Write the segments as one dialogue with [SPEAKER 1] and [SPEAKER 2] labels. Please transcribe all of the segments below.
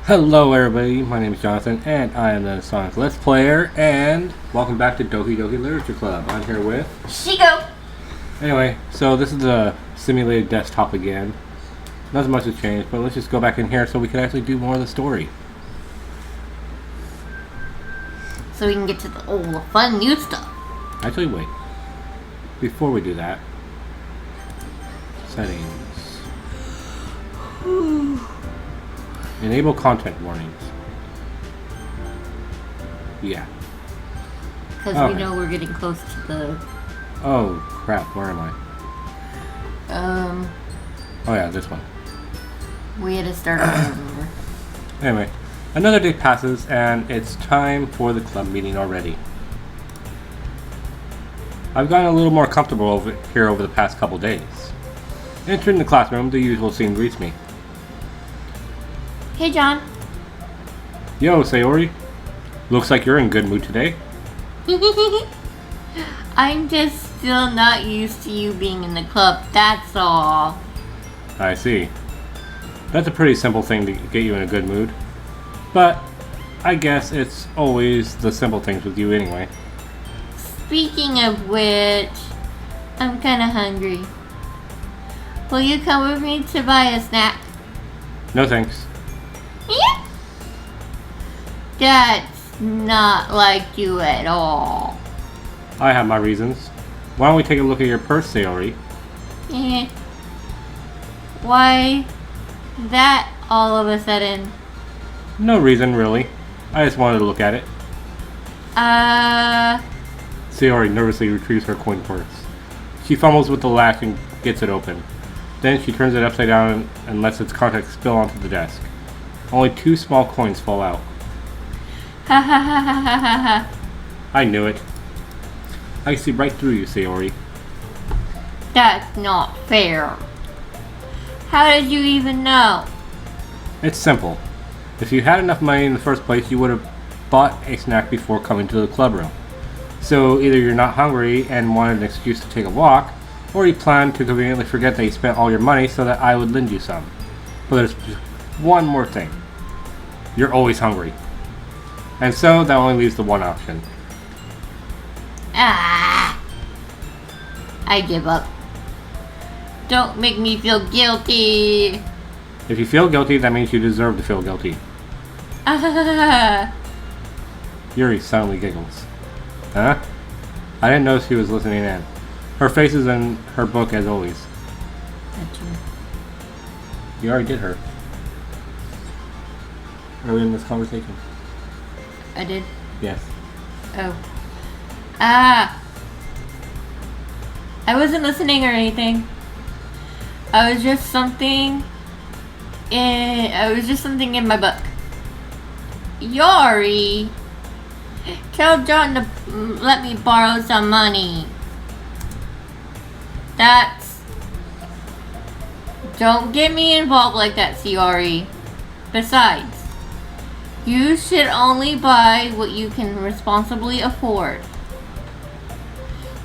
[SPEAKER 1] Hello everybody, my name is Jonathan and I am the Sonic Let's Player and welcome back to Doki Doki Literature Club. I'm here with
[SPEAKER 2] Shigo!
[SPEAKER 1] Anyway, so this is the simulated desktop again. Nothing much has changed, but let's just go back in here so we can actually do more of the story.
[SPEAKER 2] So we can get to all the fun new stuff.
[SPEAKER 1] Actually, wait. Before we do that, settings. Enable content warnings. Yeah.
[SPEAKER 2] Because
[SPEAKER 1] Okay.
[SPEAKER 2] we know we're getting close to the...
[SPEAKER 1] Oh, crap. Where am I? Oh, yeah, this one.
[SPEAKER 2] We had to start over, remember?
[SPEAKER 1] Anyway, another day passes and it's time for the club meeting already. I've gotten a little more comfortable over the past couple days. Entering the classroom, the usual scene greets me.
[SPEAKER 2] Hey, John.
[SPEAKER 1] Yo, Sayori. Looks like you're in good mood today.
[SPEAKER 2] I'm just still not used to you being in the club, that's all.
[SPEAKER 1] I see. That's a pretty simple thing to get you in a good mood. But I guess it's always the simple things with you anyway.
[SPEAKER 2] Speaking of which, I'm kinda hungry. Will you come with me to buy a snack?
[SPEAKER 1] No thanks.
[SPEAKER 2] Yeah. That's not like you at all.
[SPEAKER 1] I have my reasons. Why don't we take a look at your purse, Sayori?
[SPEAKER 2] Eh. Why that all of a sudden?
[SPEAKER 1] No reason, really. I just wanted to look at it. Sayori nervously retrieves her coin purse. She fumbles with the latch and gets it open. Then she turns it upside down and lets its contents spill onto the desk. Only 2 small coins fall out.
[SPEAKER 2] Ha ha ha ha ha ha ha.
[SPEAKER 1] I knew it. I see right through you, Sayori.
[SPEAKER 2] That's not fair. How did you even know?
[SPEAKER 1] It's simple. If you had enough money in the first place, you would have bought a snack before coming to the club room. So either you're not hungry and wanted an excuse to take a walk, or you planned to conveniently forget that you spent all your money so that I would lend you some. But there's just one more thing. You're always hungry. And so that only leaves the one option.
[SPEAKER 2] Ah! I give up. Don't make me feel guilty.
[SPEAKER 1] If you feel guilty, that means you deserve to feel guilty.
[SPEAKER 2] Ah!
[SPEAKER 1] Yuri suddenly giggles. Huh? I didn't know she was listening in. Her face is in her book as always. You already did her. Early in this conversation.
[SPEAKER 2] I did?
[SPEAKER 1] Yes.
[SPEAKER 2] Oh. Ah! I wasn't listening or anything. I was just something in my book. Yori! Tell John to let me borrow some money. Don't get me involved like that, Sayori. Besides, you should only buy what you can responsibly afford.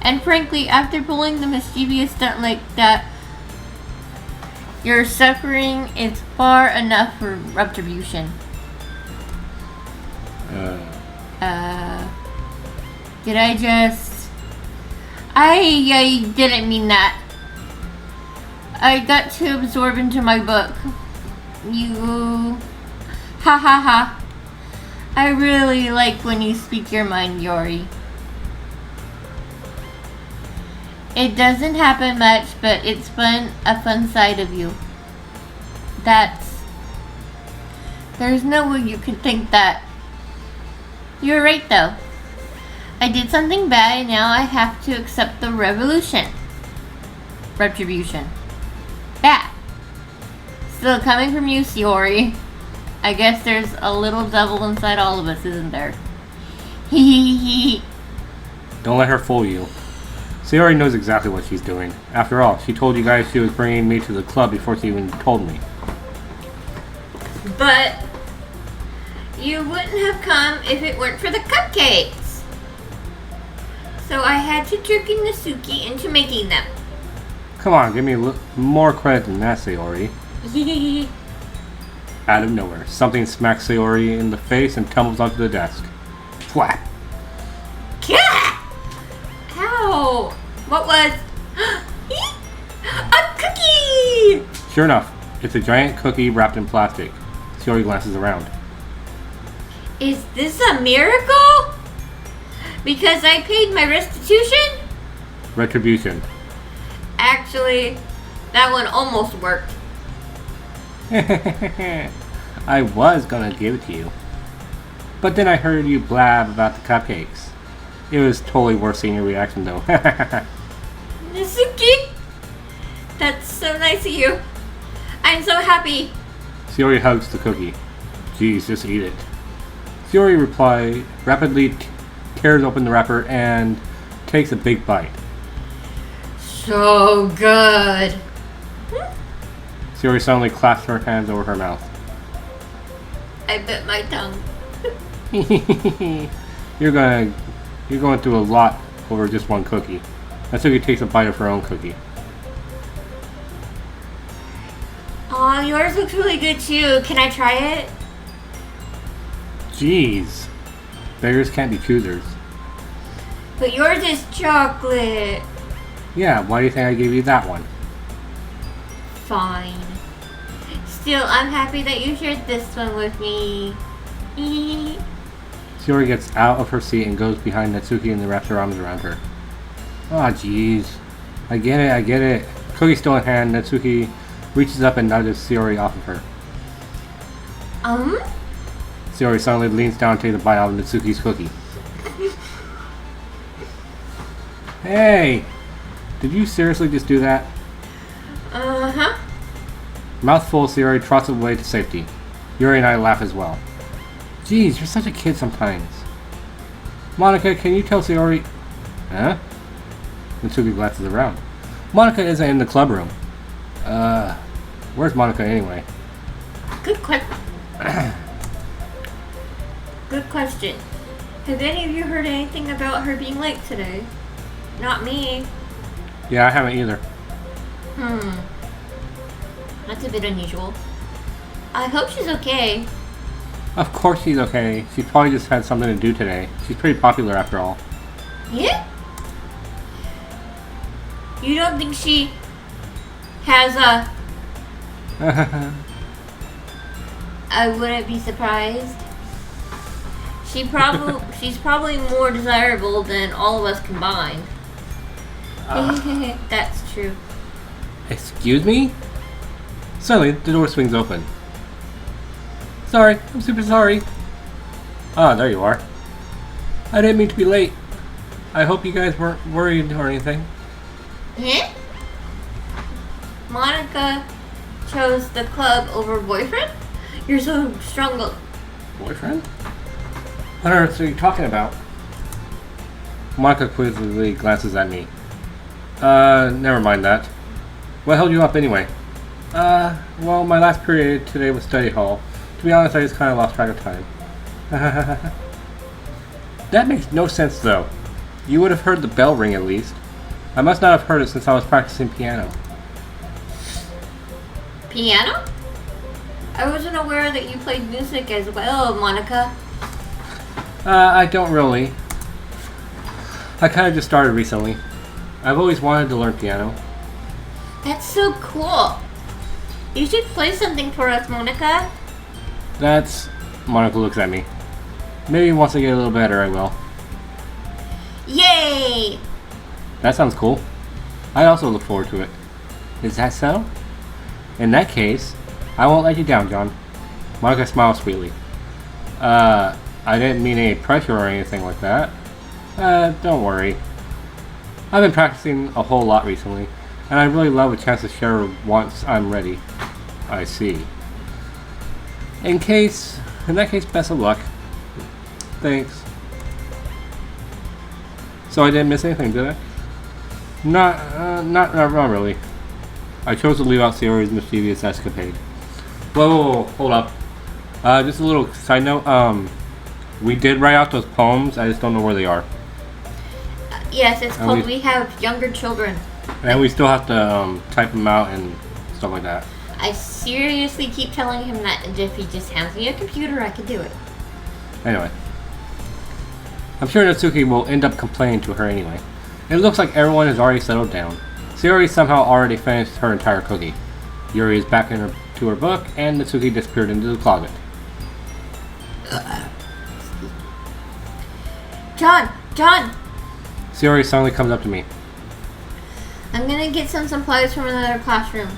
[SPEAKER 2] And frankly, after pulling the mischievous stunt like that, your suffering is far enough for retribution. Did I just... I didn't mean that. I got too absorbed into my book. You... Ha ha ha. I really like when you speak your mind, Yori. It doesn't happen much, but it's a fun side of you. There's no way you could think that. You're right, though. I did something bad, and now I have to accept the retribution. Bad. Still coming from you, Sayori. I guess there's a little devil inside all of us, isn't there? Hee.
[SPEAKER 1] Don't let her fool you. Sayori knows exactly what she's doing. After all, she told you guys she was bringing me to the club before she even told me.
[SPEAKER 2] But you wouldn't have come if it weren't for the cupcakes. So I had to trick Natsuki into making them.
[SPEAKER 1] Come on, give me more credit than that, Sayori. Out of nowhere, something smacks Sayori in the face and tumbles onto the desk. Flap!
[SPEAKER 2] Gah! Ow! What was... a cookie!
[SPEAKER 1] Sure enough, it's a giant cookie wrapped in plastic. Sayori glances around.
[SPEAKER 2] Is this a miracle? Because I paid my restitution?
[SPEAKER 1] Retribution.
[SPEAKER 2] Actually, that one almost worked.
[SPEAKER 1] I was gonna give it to you. But then I heard you blab about the cupcakes. It was totally worth seeing your reaction though.
[SPEAKER 2] Nasuki? That's so nice of you. I'm so happy.
[SPEAKER 1] Sayori hugs the cookie. Geez, just eat it. Sayori rapidly tears open the wrapper and takes a big bite.
[SPEAKER 2] So good.
[SPEAKER 1] Sayori suddenly clasps her hands over her mouth.
[SPEAKER 2] I bit my tongue.
[SPEAKER 1] You're going through a lot over just one cookie. Natsuki takes a bite of her own cookie.
[SPEAKER 2] Aw, yours looks really good too. Can I try it?
[SPEAKER 1] Jeez. Beggars can't be choosers.
[SPEAKER 2] But yours is chocolate.
[SPEAKER 1] Yeah, why do you think I gave you that one?
[SPEAKER 2] Fine. Still, I'm happy that you shared this one with me.
[SPEAKER 1] Sayori gets out of her seat and goes behind Natsuki and wraps her arms around her. Aw, jeez. I get it. Cookie still in hand, Natsuki reaches up and nudges Sayori off of her. Sayori suddenly leans down to take a bite out of Natsuki's cookie. Hey! Did you seriously just do that?
[SPEAKER 2] Uh-huh.
[SPEAKER 1] Mouthful, Sayori trots away to safety. Yuri and I laugh as well. Jeez, you're such a kid sometimes. Monica, can you tell Sayori... Huh? Natsuki glances around. Monica isn't in the club room. Where's Monica anyway?
[SPEAKER 2] Good question. Have any of you heard anything about her being late today? Not me.
[SPEAKER 1] Yeah, I haven't either.
[SPEAKER 2] That's a bit unusual. I hope she's okay.
[SPEAKER 1] Of course she's okay. She probably just had something to do today. She's pretty popular after all.
[SPEAKER 2] Yeah? You don't think she has a... I wouldn't be surprised. She's probably more desirable than all of us combined. That's true.
[SPEAKER 1] Excuse me? Suddenly, the door swings open. Sorry, I'm super sorry. Ah, there you are. I didn't mean to be late. I hope you guys weren't worried or anything.
[SPEAKER 2] Yeah? Monica chose the club over boyfriend? You're so strong.
[SPEAKER 1] Boyfriend? What on earth are you talking about? Monica quizzically glances at me. Never mind that. What held you up anyway? Well, my last period today was study hall. To be honest, I just kind of lost track of time. That makes no sense, though. You would have heard the bell ring at least. I must not have heard it since I was practicing piano.
[SPEAKER 2] Piano? I wasn't aware that you played music as well, Monica.
[SPEAKER 1] I don't really. I kind of just started recently. I've always wanted to learn piano.
[SPEAKER 2] That's so cool. You should play something for us, Monica.
[SPEAKER 1] Monica looks at me. Maybe once I get a little better, I will.
[SPEAKER 2] Yay!
[SPEAKER 1] That sounds cool. I also look forward to it. Is that so? In that case, I won't let you down, John. Monica smiles sweetly. I didn't mean any pressure or anything like that. Don't worry. I've been practicing a whole lot recently, and I really love a chance to share once I'm ready. I see. In that case, best of luck. Thanks. So I didn't miss anything, did I? Not really. I chose to leave out Sayori's mischievous escapade. Whoa, hold up. Just a little side note. We did write out those poems. I just don't know where they are.
[SPEAKER 2] Yes, it's called We Have Younger Children.
[SPEAKER 1] And we still have to type them out and stuff like that.
[SPEAKER 2] I seriously keep telling him that if he just hands me a computer, I can do it.
[SPEAKER 1] Anyway. I'm sure Natsuki will end up complaining to her anyway. It looks like everyone has already settled down. Sayori somehow already finished her entire cookie. Yuri is back to her book, and Natsuki disappeared into the closet.
[SPEAKER 2] John!
[SPEAKER 1] Sayori suddenly comes up to me.
[SPEAKER 2] I'm gonna get some supplies from another classroom.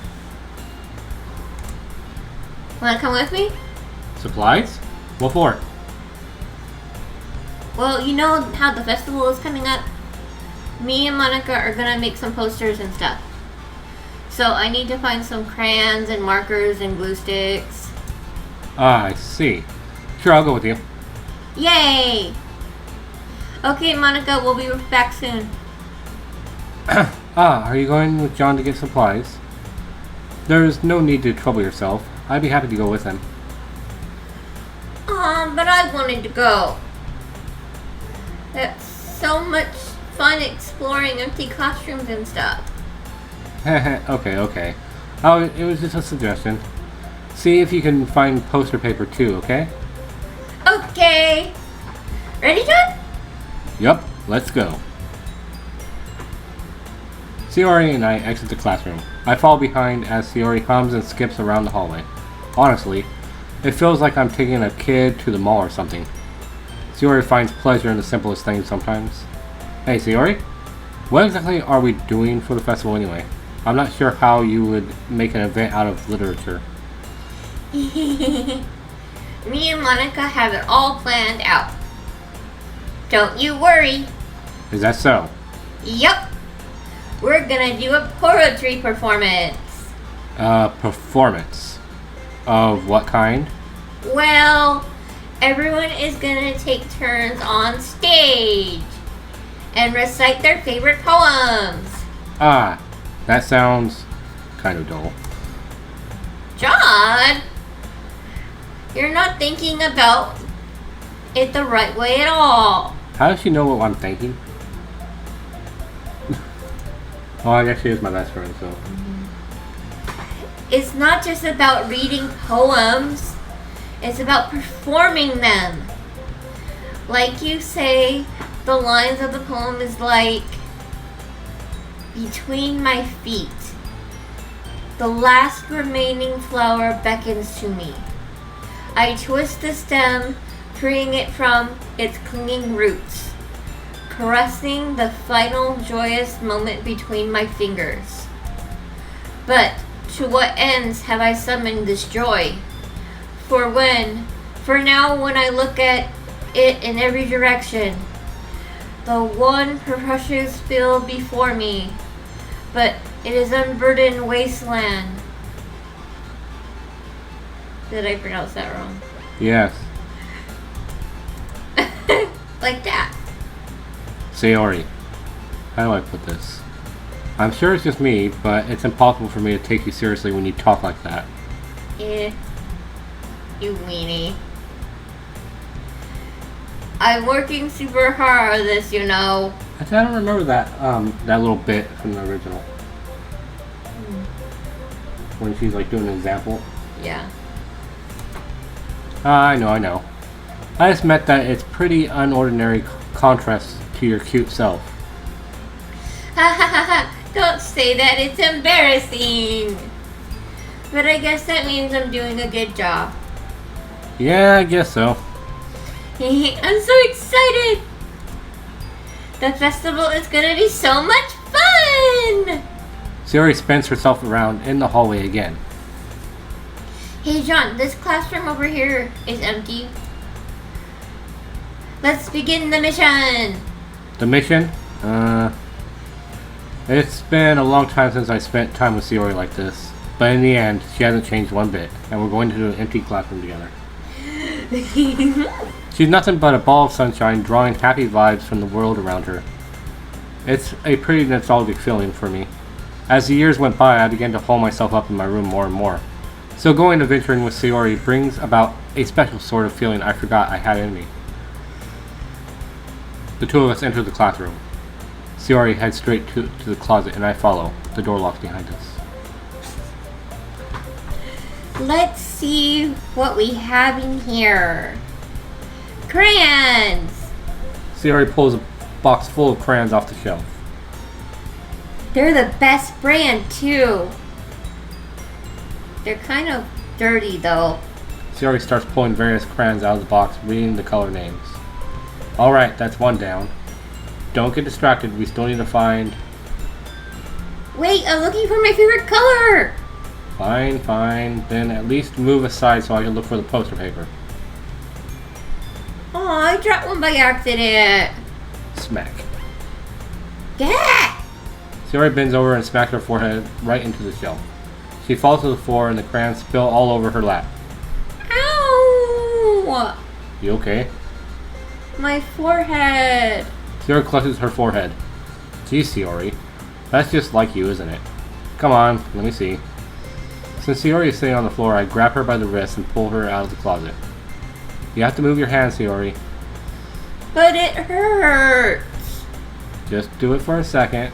[SPEAKER 2] Wanna come with me?
[SPEAKER 1] Supplies? What for?
[SPEAKER 2] Well, you know how the festival is coming up? Me and Monica are gonna make some posters and stuff. So I need to find some crayons and markers and glue sticks.
[SPEAKER 1] Ah, I see. Sure, I'll go with you.
[SPEAKER 2] Yay! Okay, Monica, we'll be back soon.
[SPEAKER 1] Are you going with John to get supplies? There's no need to trouble yourself. I'd be happy to go with him.
[SPEAKER 2] But I wanted to go. That's so much fun exploring empty classrooms and stuff.
[SPEAKER 1] Okay. Oh, it was just a suggestion. See if you can find poster paper too, okay?
[SPEAKER 2] Okay. Ready, John?
[SPEAKER 1] Yup, let's go. Sayori and I exit the classroom. I fall behind as Sayori hums and skips around the hallway. Honestly, it feels like I'm taking a kid to the mall or something. Sayori finds pleasure in the simplest things sometimes. Hey, Sayori? What exactly are we doing for the festival anyway? I'm not sure how you would make an event out of literature.
[SPEAKER 2] Me and Monica have it all planned out. Don't you worry.
[SPEAKER 1] Is that so?
[SPEAKER 2] Yup. We're gonna do a poetry performance.
[SPEAKER 1] Performance? Of what kind?
[SPEAKER 2] Well, everyone is gonna take turns on stage and recite their favorite poems.
[SPEAKER 1] Ah, that sounds kind of dull.
[SPEAKER 2] John, you're not thinking about it the right way at all.
[SPEAKER 1] How does she know what I'm thinking? Oh, I guess she is my best friend, so.
[SPEAKER 2] It's not just about reading poems. It's about performing them. Like you say, the lines of the poem is like, between my feet, the last remaining flower beckons to me. I twist the stem, freeing it from its clinging roots, caressing the final joyous moment between my fingers. But to what ends have I summoned this joy? For now when I look at it in every direction, the one precious field before me, but it is unburdened wasteland. Did I pronounce that wrong?
[SPEAKER 1] Yes.
[SPEAKER 2] Like that.
[SPEAKER 1] Sayori. How do I put this? I'm sure it's just me, but it's impossible for me to take you seriously when you talk like that.
[SPEAKER 2] You weenie. I'm working super hard on this, you know.
[SPEAKER 1] I don't remember that that little bit from the original. When she's like doing an example.
[SPEAKER 2] Yeah.
[SPEAKER 1] I know. I just meant that it's pretty unordinary contrast to your cute self.
[SPEAKER 2] Ha ha ha ha. Don't say that, it's embarrassing. But I guess that means I'm doing a good job.
[SPEAKER 1] Yeah, I guess so.
[SPEAKER 2] I'm so excited. The festival is gonna be so much fun.
[SPEAKER 1] Sayori spins herself around in the hallway again.
[SPEAKER 2] Hey John, this classroom over here is empty. Let's begin the mission.
[SPEAKER 1] The mission? It's been a long time since I spent time with Sayori like this. But in the end, she hasn't changed one bit, and we're going to an empty classroom together. She's nothing but a ball of sunshine, drawing happy vibes from the world around her. It's a pretty nostalgic feeling for me. As the years went by, I began to hole myself up in my room more and more. So going adventuring with Sayori brings about a special sort of feeling I forgot I had in me. The two of us enter the classroom. Sayori heads straight to the closet and I follow. The door locks behind us.
[SPEAKER 2] Let's see what we have in here. Crayons!
[SPEAKER 1] Sayori pulls a box full of crayons off the shelf.
[SPEAKER 2] They're the best brand, too. They're kind of dirty, though.
[SPEAKER 1] Sayori starts pulling various crayons out of the box, reading the color names. Alright, that's one down. Don't get distracted, we still need to find...
[SPEAKER 2] Wait, I'm looking for my favorite color!
[SPEAKER 1] Fine. Then at least move aside so I can look for the poster paper.
[SPEAKER 2] Oh, I dropped one by accident.
[SPEAKER 1] Smack.
[SPEAKER 2] Yeah!
[SPEAKER 1] Sayori bends over and smacks her forehead right into the shelf. She falls to the floor and the crayons spill all over her lap.
[SPEAKER 2] Ow!
[SPEAKER 1] You okay?
[SPEAKER 2] My forehead.
[SPEAKER 1] Sayori clutches her forehead. Gee, Sayori. That's just like you, isn't it? Come on, let me see. Since Sayori is sitting on the floor, I grab her by the wrist and pull her out of the closet. You have to move your hands, Sayori.
[SPEAKER 2] But it hurts.
[SPEAKER 1] Just do it for a second.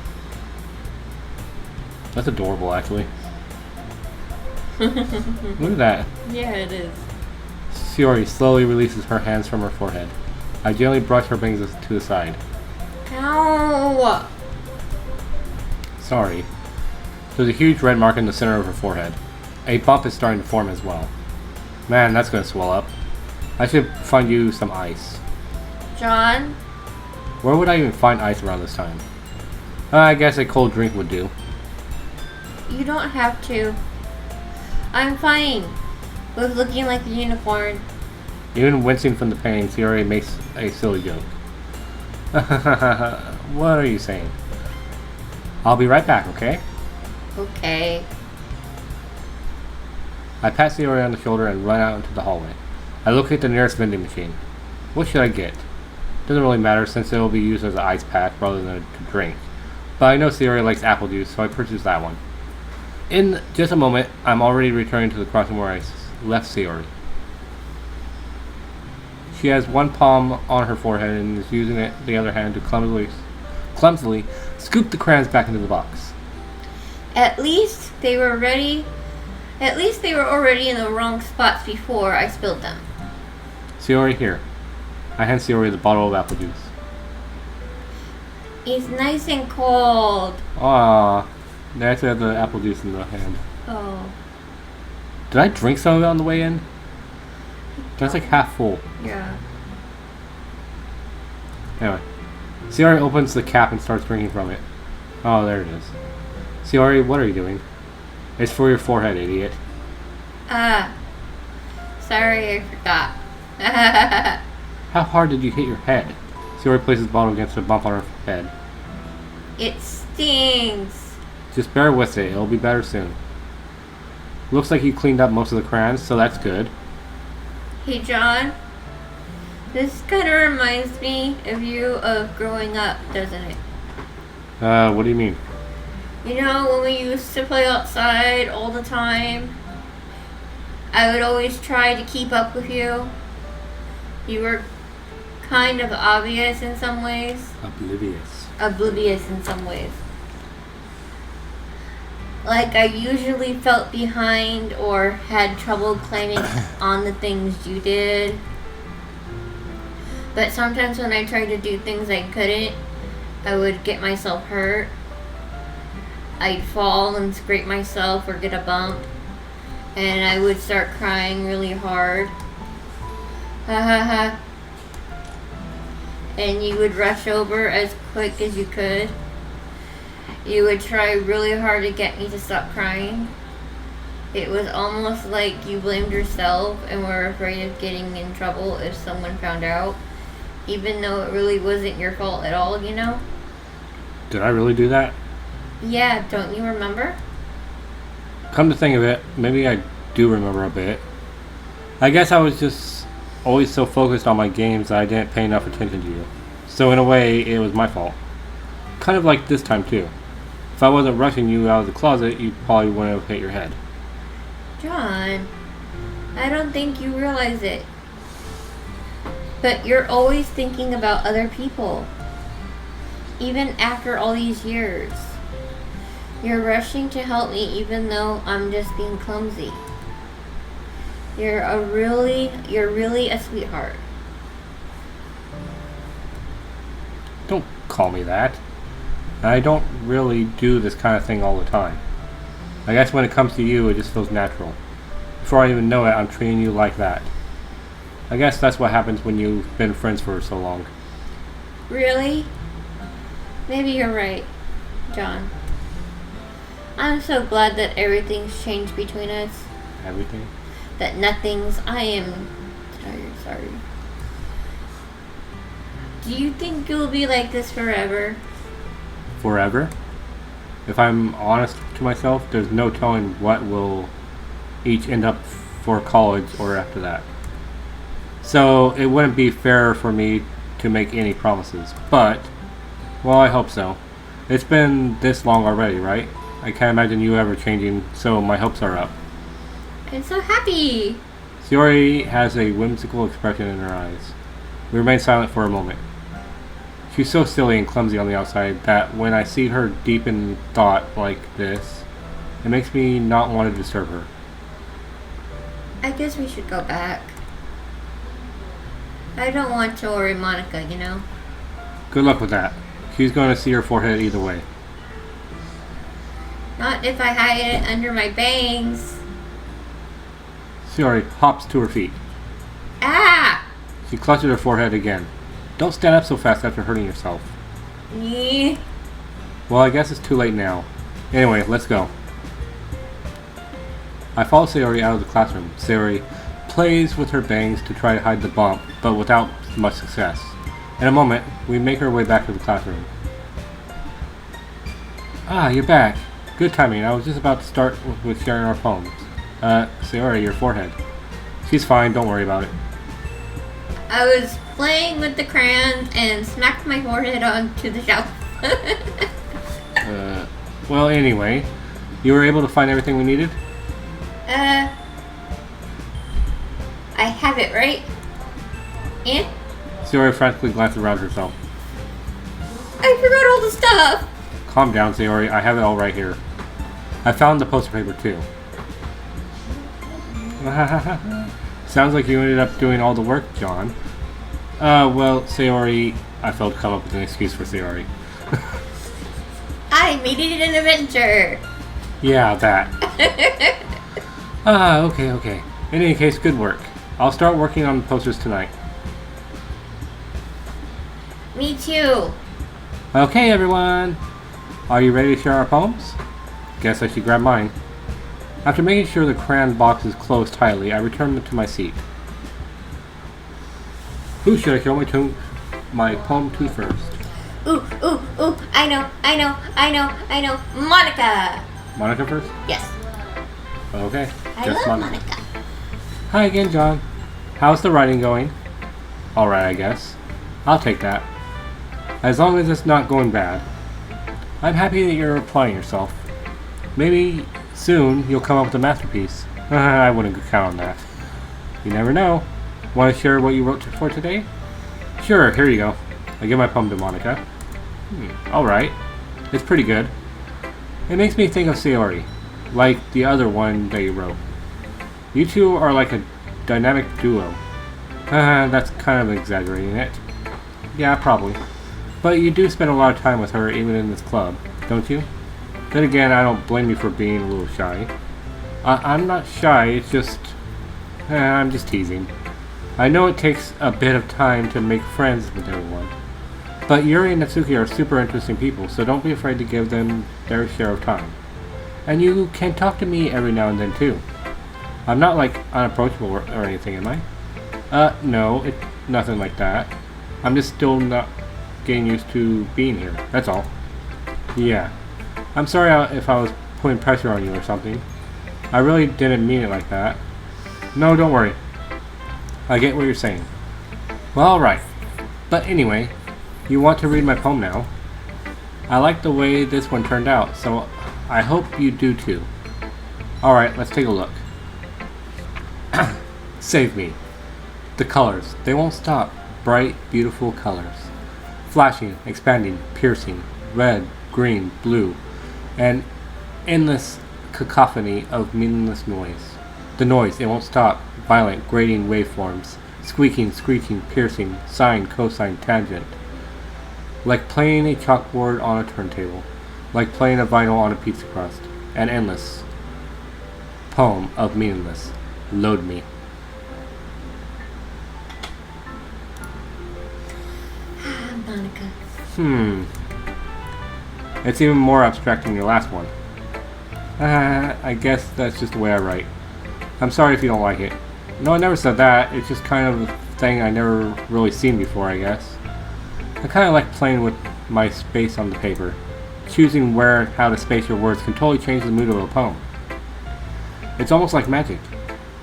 [SPEAKER 1] That's adorable, actually. Look at that.
[SPEAKER 2] Yeah, it is.
[SPEAKER 1] Sayori slowly releases her hands from her forehead. I gently brush her bangs to the side.
[SPEAKER 2] Ow!
[SPEAKER 1] Sorry. There's a huge red mark in the center of her forehead. A bump is starting to form as well. Man, that's gonna swell up. I should find you some ice.
[SPEAKER 2] John?
[SPEAKER 1] Where would I even find ice around this time? I guess a cold drink would do.
[SPEAKER 2] You don't have to. I'm fine with looking like a unicorn.
[SPEAKER 1] Even wincing from the pain, Sayori makes a silly joke. What are you saying? I'll be right back, okay?
[SPEAKER 2] Okay.
[SPEAKER 1] I pat Sayori on the shoulder and run out into the hallway. I locate the nearest vending machine. What should I get? Doesn't really matter since it will be used as an ice pack rather than a drink. But I know Sayori likes apple juice, so I purchase that one. In just a moment, I'm already returning to the crossing where I left Sayori. She has one palm on her forehead and is using the other hand to clumsily scoop the crayons back into the box.
[SPEAKER 2] At least they were already in the wrong spots before I spilled them.
[SPEAKER 1] Sayori, here. I hand Sayori the bottle of apple juice.
[SPEAKER 2] It's nice and cold.
[SPEAKER 1] Ah, there's the apple juice in the hand.
[SPEAKER 2] Oh.
[SPEAKER 1] Did I drink some of it on the way in? That's like half full.
[SPEAKER 2] Yeah.
[SPEAKER 1] Anyway, Sayori opens the cap and starts drinking from it. Oh, there it is. Sayori, what are you doing? It's for your forehead, idiot.
[SPEAKER 2] Sorry, I forgot.
[SPEAKER 1] How hard did you hit your head? Sayori places the bottle against a bump on her head.
[SPEAKER 2] It stings.
[SPEAKER 1] Just bear with it, it'll be better soon. Looks like you cleaned up most of the crayons, so that's good.
[SPEAKER 2] Hey, John. This kind of reminds me of you of growing up, doesn't it?
[SPEAKER 1] What do you mean?
[SPEAKER 2] You know, when we used to play outside all the time, I would always try to keep up with you. You were kind of obvious in some ways. Oblivious in some ways. Like I usually felt behind or had trouble climbing on the things you did. But sometimes when I tried to do things I couldn't, I would get myself hurt. I'd fall and scrape myself or get a bump. And I would start crying really hard. Ha ha ha. And you would rush over as quick as you could. You would try really hard to get me to stop crying. It was almost like you blamed yourself and were afraid of getting in trouble if someone found out. Even though it really wasn't your fault at all, you know?
[SPEAKER 1] Did I really do that?
[SPEAKER 2] Yeah, don't you remember?
[SPEAKER 1] Come to think of it, maybe I do remember a bit. I guess I was just always so focused on my games that I didn't pay enough attention to you. So in a way, it was my fault. Kind of like this time too. If I wasn't rushing you out of the closet, you probably wouldn't have hit your head.
[SPEAKER 2] John, I don't think you realize it. But you're always thinking about other people. Even after all these years. You're rushing to help me even though I'm just being clumsy. You're really a sweetheart.
[SPEAKER 1] Don't call me that. I don't really do this kind of thing all the time. I guess when it comes to you, it just feels natural. Before I even know it, I'm treating you like that. I guess that's what happens when you've been friends for so long.
[SPEAKER 2] Really? Maybe you're right, John. I'm so glad that everything's changed between us.
[SPEAKER 1] Everything?
[SPEAKER 2] That nothing's... I am tired, sorry. Do you think you'll be like this forever?
[SPEAKER 1] Forever? If I'm honest to myself, there's no telling what will each end up for college or after that. So it wouldn't be fair for me to make any promises. But, well, I hope so. It's been this long already, right? I can't imagine you ever changing, so my hopes are up.
[SPEAKER 2] I'm so happy!
[SPEAKER 1] Sayori has a whimsical expression in her eyes. We remain silent for a moment. She's so silly and clumsy on the outside that when I see her deep in thought like this, it makes me not want to disturb her.
[SPEAKER 2] I guess we should go back. I don't want to worry Monica, you know?
[SPEAKER 1] Good luck with that. She's going to see her forehead either way.
[SPEAKER 2] Not if I hide it under my bangs.
[SPEAKER 1] Sayori hops to her feet.
[SPEAKER 2] Ah!
[SPEAKER 1] She clutches her forehead again. Don't stand up so fast after hurting yourself.
[SPEAKER 2] Yeah.
[SPEAKER 1] Well, I guess it's too late now. Anyway, let's go. I follow Sayori out of the classroom. Sayori plays with her bangs to try to hide the bump, but without much success. In a moment, we make our way back to the classroom. Ah, you're back. Good timing. I was just about to start with sharing our poems. Sayori, your forehead. She's fine, don't worry about it.
[SPEAKER 2] I was playing with the crayons and smacked my forehead onto the shelf.
[SPEAKER 1] Well, anyway, you were able to find everything we needed?
[SPEAKER 2] I have it, right? And?
[SPEAKER 1] Sayori frantically glanced around herself.
[SPEAKER 2] I forgot all the stuff!
[SPEAKER 1] Calm down, Sayori. I have it all right here. I found the poster paper, too. Sounds like you ended up doing all the work, John. Well, Sayori... I failed to come up with an excuse for Sayori.
[SPEAKER 2] I made it an adventure!
[SPEAKER 1] Yeah, that. Okay. In any case, good work. I'll start working on the posters tonight.
[SPEAKER 2] Me too.
[SPEAKER 1] Okay, everyone. Are you ready to share our poems? Guess I should grab mine. After making sure the crayon box is closed tightly, I return to my seat. Who should I show my poem to first?
[SPEAKER 2] Ooh, I know. Monica!
[SPEAKER 1] Monica first?
[SPEAKER 2] Yes.
[SPEAKER 1] Okay,
[SPEAKER 2] I
[SPEAKER 1] just
[SPEAKER 2] love
[SPEAKER 1] Monica.
[SPEAKER 2] Monica.
[SPEAKER 1] Hi again, John. How's the writing going? Alright, I guess. I'll take that. As long as it's not going bad. I'm happy that you're applying yourself. Maybe soon you'll come up with a masterpiece. I wouldn't count on that. You never know. Want to share what you wrote for today? Sure, here you go. I give my poem to Monica. Alright. It's pretty good. It makes me think of Sayori, like the other one that you wrote. You two are like a dynamic duo. That's kind of exaggerating it. Yeah, probably. But you do spend a lot of time with her even in this club, don't you? Then again, I don't blame you for being a little shy. I'm not shy, it's just... I'm just teasing. I know it takes a bit of time to make friends with everyone. But Yuri and Natsuki are super interesting people, so don't be afraid to give them their share of time. And you can talk to me every now and then too. I'm not like unapproachable or anything, am I? No, it's nothing like that. I'm just still not getting used to being here, that's all. Yeah. I'm sorry if I was putting pressure on you or something. I really didn't mean it like that. No, don't worry. I get what you're saying. Well, alright. But anyway, you want to read my poem now? I like the way this one turned out, so I hope you do too. Alright, let's take a look. Save me. The colors, they won't stop. Bright, beautiful colors. Flashing, expanding, piercing. Red, green, blue. An endless cacophony of meaningless noise. The noise, it won't stop. violent, grating waveforms, squeaking, screeching, piercing, sine, cosine, tangent. Like playing a chalkboard on a turntable. Like playing a vinyl on a pizza crust. An endless poem of meaningless. Load me.
[SPEAKER 2] Monica.
[SPEAKER 1] It's even more abstract than your last one. I guess that's just the way I write. I'm sorry if you don't like it. No, I never said that. It's just kind of a thing I never really seen before, I guess. I kind of like playing with my space on the paper. Choosing where and how to space your words can totally change the mood of a poem. It's almost like magic.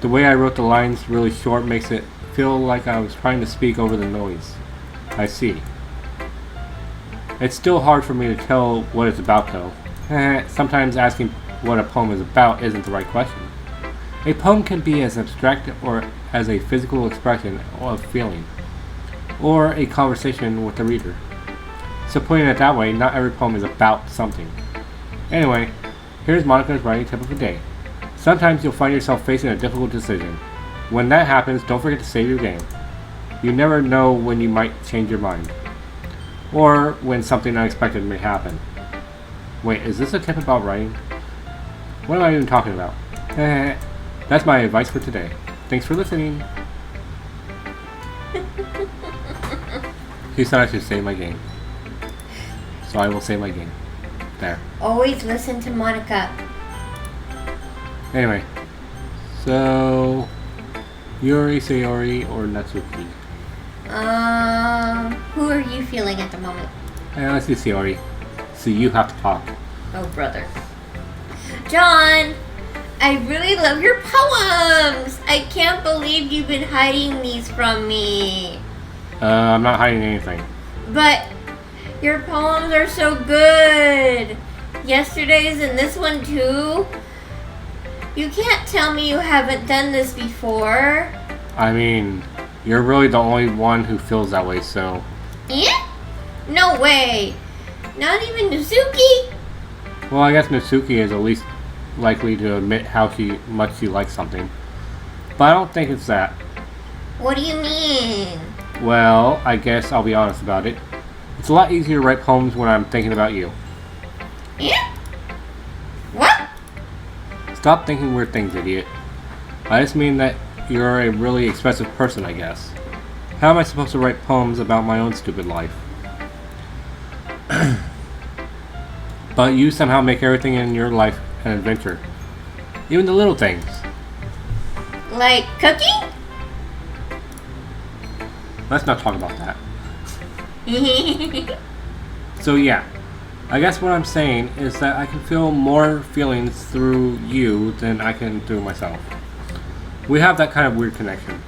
[SPEAKER 1] The way I wrote the lines really short makes it feel like I was trying to speak over the noise. I see. It's still hard for me to tell what it's about, though. Sometimes asking what a poem is about isn't the right question. A poem can be as abstract or as a physical expression of feeling, or a conversation with the reader. So putting it that way, not every poem is about something. Anyway, here's Monica's writing tip of the day. Sometimes you'll find yourself facing a difficult decision. When that happens, don't forget to save your game. You never know when you might change your mind, or when something unexpected may happen. Wait, is this a tip about writing? What am I even talking about? That's my advice for today. Thanks for listening. He said I should save my game. So I will save my game. There.
[SPEAKER 2] Always listen to Monica.
[SPEAKER 1] Anyway. So... Yuri, Sayori, or Natsuki?
[SPEAKER 2] Who are you feeling at the moment?
[SPEAKER 1] Let's do Sayori. So you have to talk.
[SPEAKER 2] Oh, brother. John! I really love your poems! I can't believe you've been hiding these from me.
[SPEAKER 1] I'm not hiding anything.
[SPEAKER 2] But your poems are so good. Yesterday's and this one too. You can't tell me you haven't done this before.
[SPEAKER 1] I mean, you're really the only one who feels that way, so...
[SPEAKER 2] Yeah? No way. Not even Nuzuki?
[SPEAKER 1] Well, I guess Natsuki is at least likely to admit how much she likes something. But I don't think it's that.
[SPEAKER 2] What do you mean?
[SPEAKER 1] Well, I guess I'll be honest about it. It's a lot easier to write poems when I'm thinking about you.
[SPEAKER 2] Yeah? What?
[SPEAKER 1] Stop thinking weird things, idiot. I just mean that you're a really expressive person, I guess. How am I supposed to write poems about my own stupid life? But you somehow make everything in your life an adventure. Even the little things.
[SPEAKER 2] Like cooking?
[SPEAKER 1] Let's not talk about that. So yeah, I guess what I'm saying is that I can feel more feelings through you than I can through myself. We have that kind of weird connection.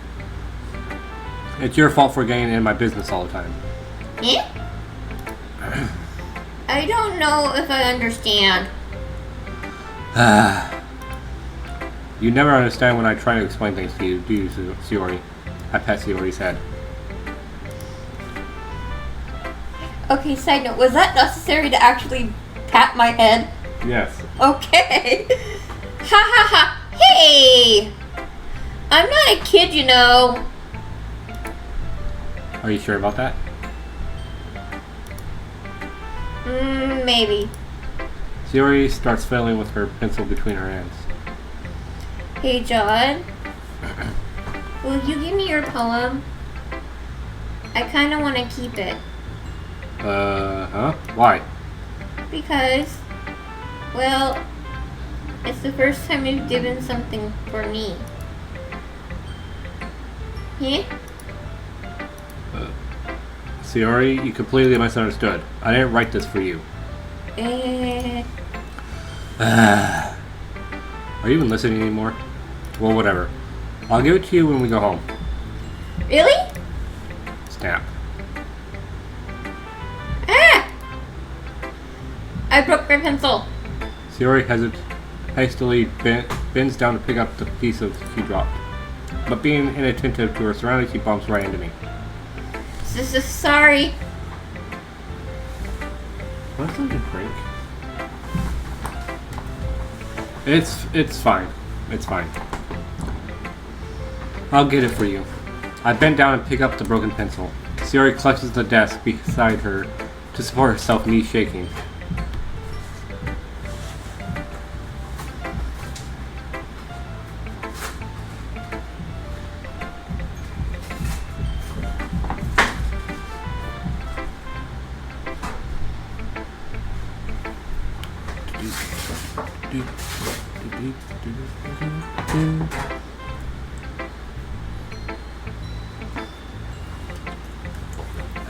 [SPEAKER 1] It's your fault for getting in my business all the time.
[SPEAKER 2] Yeah? I don't know if I understand.
[SPEAKER 1] You never understand when I try to explain things to you, do you, Sayori? I pat Sayori's head.
[SPEAKER 2] Okay, side note, was that necessary to actually pat my head?
[SPEAKER 1] Yes.
[SPEAKER 2] Okay. Ha ha ha. Hey! I'm not a kid, you know.
[SPEAKER 1] Are you sure about that?
[SPEAKER 2] Maybe.
[SPEAKER 1] Sayori starts fiddling with her pencil between her hands.
[SPEAKER 2] Hey, John. Will you give me your poem? I kind of want to keep it.
[SPEAKER 1] Huh? Why?
[SPEAKER 2] Because, well, it's the first time you've given something for me. Yeah?
[SPEAKER 1] Sayori, you completely misunderstood. I didn't write this for you. Are you even listening anymore? Well, whatever. I'll give it to you when we go home.
[SPEAKER 2] Really?
[SPEAKER 1] Snap.
[SPEAKER 2] Ah! I broke my pencil.
[SPEAKER 1] Sayori hastily bends down to pick up the piece of she dropped. But being inattentive to her surroundings, she bumps right into me.
[SPEAKER 2] Sorry.
[SPEAKER 1] What's that a drink? It's fine. It's fine. I'll get it for you. I bend down and pick up the broken pencil. Sayori clutches the desk beside her to support herself, knees shaking.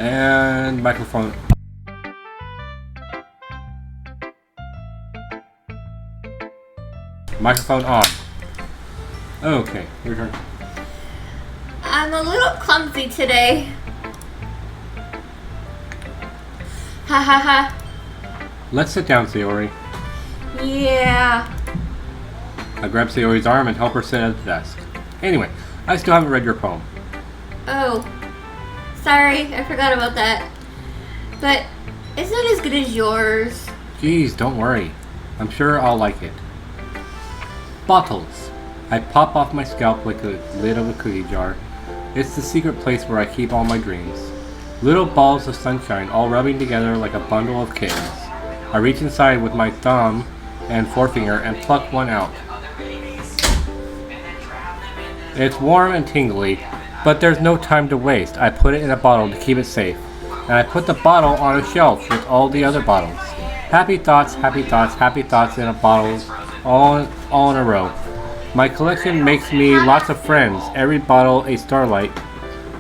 [SPEAKER 1] And microphone. Microphone on. Okay, your turn.
[SPEAKER 2] I'm a little clumsy today. Ha ha ha.
[SPEAKER 1] Let's sit down, Sayori.
[SPEAKER 2] Yeah.
[SPEAKER 1] I grab Sayori's arm and help her sit at the desk. Anyway, I still haven't read your poem.
[SPEAKER 2] Oh. Sorry, I forgot about that. But it's not as good as yours.
[SPEAKER 1] Geez, don't worry. I'm sure I'll like it. Bottles. I pop off my scalp like the lid of a cookie jar. It's the secret place where I keep all my dreams. Little balls of sunshine all rubbing together like a bundle of kittens. I reach inside with my thumb and forefinger and pluck one out. It's warm and tingly, but there's no time to waste. I put it in a bottle to keep it safe. And I put the bottle on a shelf with all the other bottles. Happy thoughts, happy thoughts, happy thoughts in a bottle, all in a row. My collection makes me lots of friends, every bottle a starlight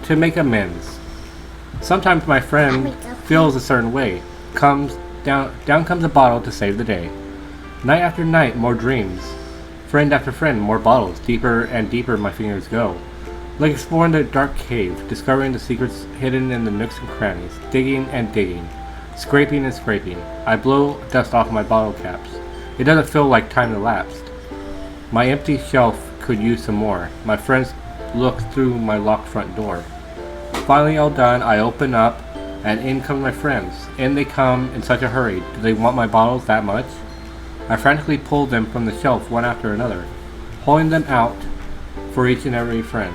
[SPEAKER 1] to make amends. Sometimes my friend feels a certain way. Down comes a bottle to save the day. Night after night, more dreams. Friend after friend, more bottles. Deeper and deeper my fingers go. Like exploring the dark cave, discovering the secrets hidden in the nooks and crannies. Digging and digging. Scraping and scraping. I blow dust off my bottle caps. It doesn't feel like time elapsed. My empty shelf could use some more. My friends look through my locked front door. Finally all done, I open up, and in come my friends. In they come in such a hurry. Do they want my bottles that much? I frantically pull them from the shelf one after another, holding them out for each and every friend.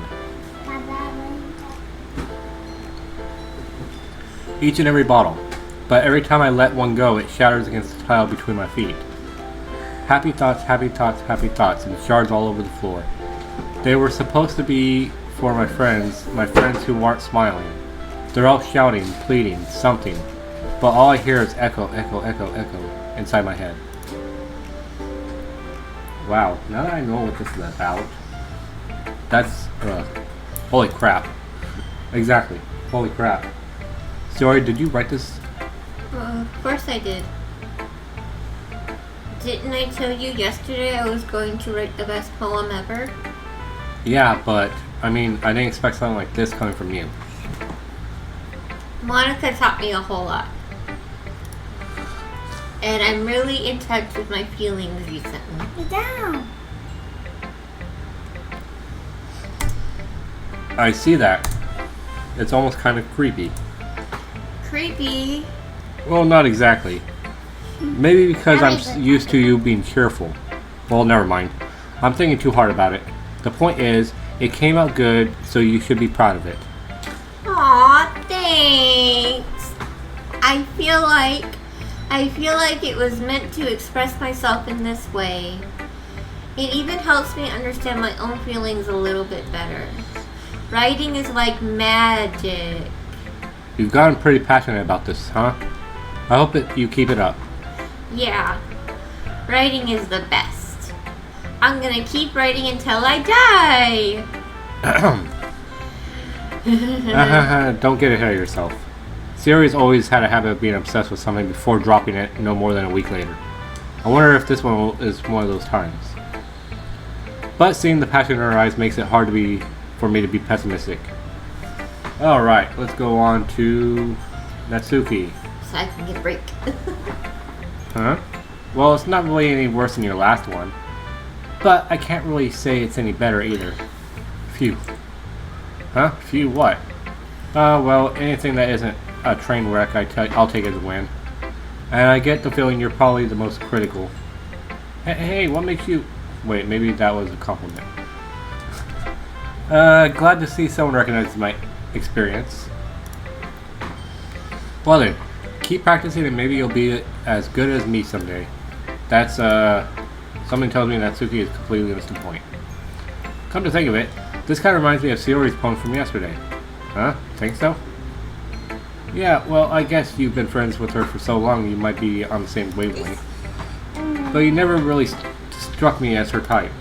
[SPEAKER 1] Each and every bottle. But every time I let one go, it shatters against the tile between my feet. Happy thoughts, happy thoughts, happy thoughts, and shards all over the floor. They were supposed to be for my friends who aren't smiling. They're all shouting, pleading, something, but all I hear is echo, echo, echo, echo inside my head. Wow, now that I know what this is about, that's, holy crap. Exactly, holy crap. Sorry, did you write this?
[SPEAKER 2] Of course I did. Didn't I tell you yesterday I was going to write the best poem ever?
[SPEAKER 1] Yeah, but, I mean, I didn't expect something like this coming from you.
[SPEAKER 2] Monica taught me a whole lot. And I'm really in touch with my feelings recently.
[SPEAKER 3] Get down.
[SPEAKER 1] I see that. It's almost kind of creepy.
[SPEAKER 2] Creepy.
[SPEAKER 1] Well, not exactly. Maybe because I'm used to you being cheerful. Well, never mind. I'm thinking too hard about it. The point is, it came out good, so you should be proud of it.
[SPEAKER 2] Aw, thanks. I feel like it was meant to express myself in this way. It even helps me understand my own feelings a little bit better. Writing is like magic.
[SPEAKER 1] You've gotten pretty passionate about this, huh? I hope that you keep it up.
[SPEAKER 2] Yeah, writing is the best. I'm gonna keep writing until I die.
[SPEAKER 1] Don't get ahead of yourself. Sayori's always had a habit of being obsessed with something before dropping it no more than a week later. I wonder if this one is one of those times. But seeing the passion in her eyes makes it hard for me to be pessimistic. Alright, let's go on to Natsuki.
[SPEAKER 2] So I can get a break.
[SPEAKER 1] Huh? Well, it's not really any worse than your last one. But I can't really say it's any better either. Phew. Huh? Phew what? Well, anything that isn't a train wreck, I'll take as a win. And I get the feeling you're probably the most critical. Hey, what makes you... Wait, maybe that was a compliment. Glad to see someone recognizes my experience. Well then, keep practicing and maybe you'll be as good as me someday. That's, something tells me that Natsuki is completely missed the point. Come to think of it, this kind of reminds me of Sayori's poem from yesterday. Huh? Think so? Yeah, well, I guess you've been friends with her for so long you might be on the same wavelength. But you never really struck me as her type.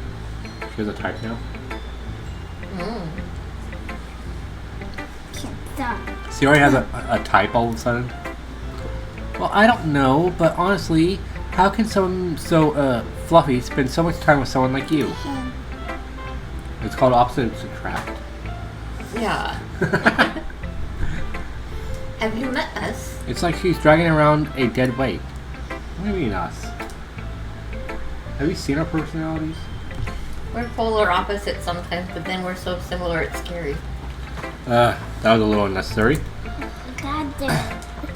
[SPEAKER 1] She has a type now? Sayori has a type all of a sudden? Well, I don't know, but honestly, how can someone so, fluffy spend so much time with someone like you? It's called opposites attract.
[SPEAKER 2] Yeah. Have you met us?
[SPEAKER 1] It's like she's dragging around a dead weight. What do you mean us? Have you seen our personalities?
[SPEAKER 2] We're polar opposites sometimes, but then we're so similar it's scary.
[SPEAKER 1] That was a little unnecessary.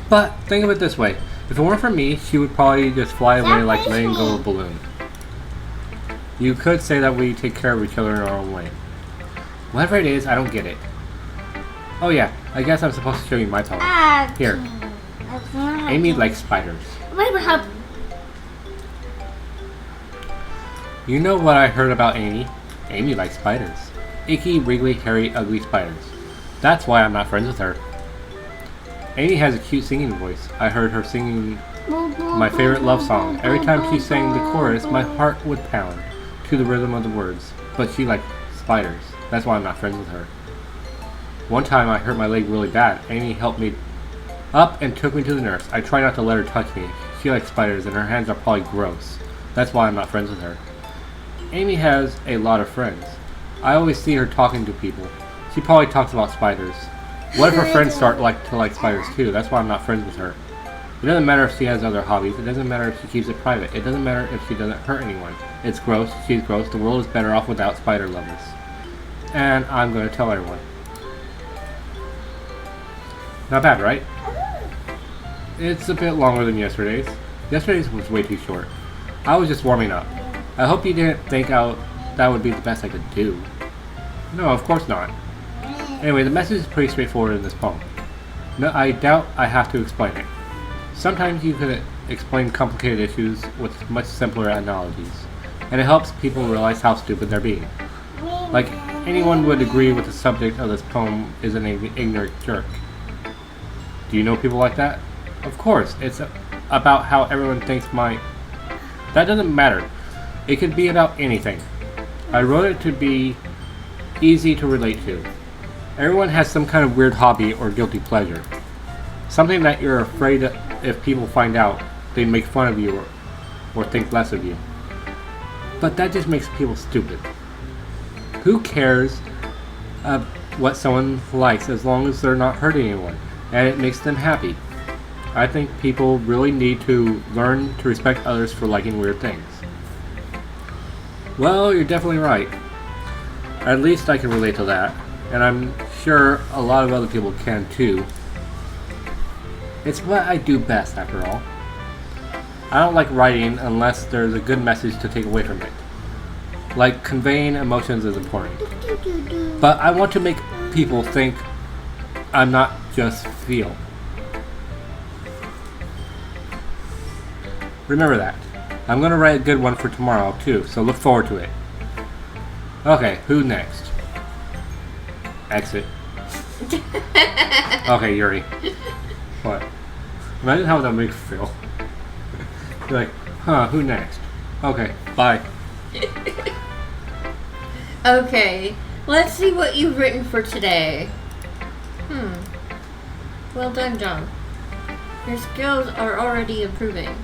[SPEAKER 1] But think of it this way. If it weren't for me, she would probably just fly away like letting go of a balloon. You could say that we take care of each other in our own way. Whatever it is, I don't get it. Oh yeah, I guess I'm supposed to show you my poem. Here. Amy likes spiders. You know what I heard about Amy? Amy likes spiders. Icky, wriggly, hairy, ugly spiders. That's why I'm not friends with her. Amy has a cute singing voice. I heard her singing my favorite love song. Every time she sang the chorus, my heart would pound to the rhythm of the words. But she likes spiders. That's why I'm not friends with her. One time I hurt my leg really bad. Amy helped me up and took me to the nurse. I try not to let her touch me. She likes spiders and her hands are probably gross. That's why I'm not friends with her. Amy has a lot of friends. I always see her talking to people. She probably talks about spiders. What if her friends start to like spiders too? That's why I'm not friends with her. It doesn't matter if she has other hobbies. It doesn't matter if she keeps it private. It doesn't matter if she doesn't hurt anyone. It's gross. She's gross. The world is better off without spider lovers. And I'm going to tell everyone. Not bad, right? It's a bit longer than yesterday's. Yesterday's was way too short. I was just warming up. I hope you didn't think that would be the best I could do. No, of course not. Anyway, the message is pretty straightforward in this poem. No, I doubt I have to explain it. Sometimes you can explain complicated issues with much simpler analogies, and it helps people realize how stupid they're being. Like, anyone would agree with the subject of this poem is an ignorant jerk. Do you know people like that? Of course, it's about how everyone thinks That doesn't matter. It could be about anything. I wrote it to be easy to relate to. Everyone has some kind of weird hobby or guilty pleasure. Something that you're afraid if people find out, they make fun of you or think less of you. But that just makes people stupid. Who cares what someone likes as long as they're not hurting anyone and it makes them happy? I think people really need to learn to respect others for liking weird things. Well, you're definitely right. At least I can relate to that, and I'm sure a lot of other people can too. It's what I do best, after all. I don't like writing unless there's a good message to take away from it. Like, conveying emotions is important. But I want to make people think I'm not just feel. Remember that. I'm going to write a good one for tomorrow, too, so look forward to it. Okay, who next? Exit. Okay, Yuri. What? Imagine how that makes you feel. You're like, huh, who next? Okay, bye.
[SPEAKER 2] Okay, let's see what you've written for today. Well done, John. Your skills are already improving.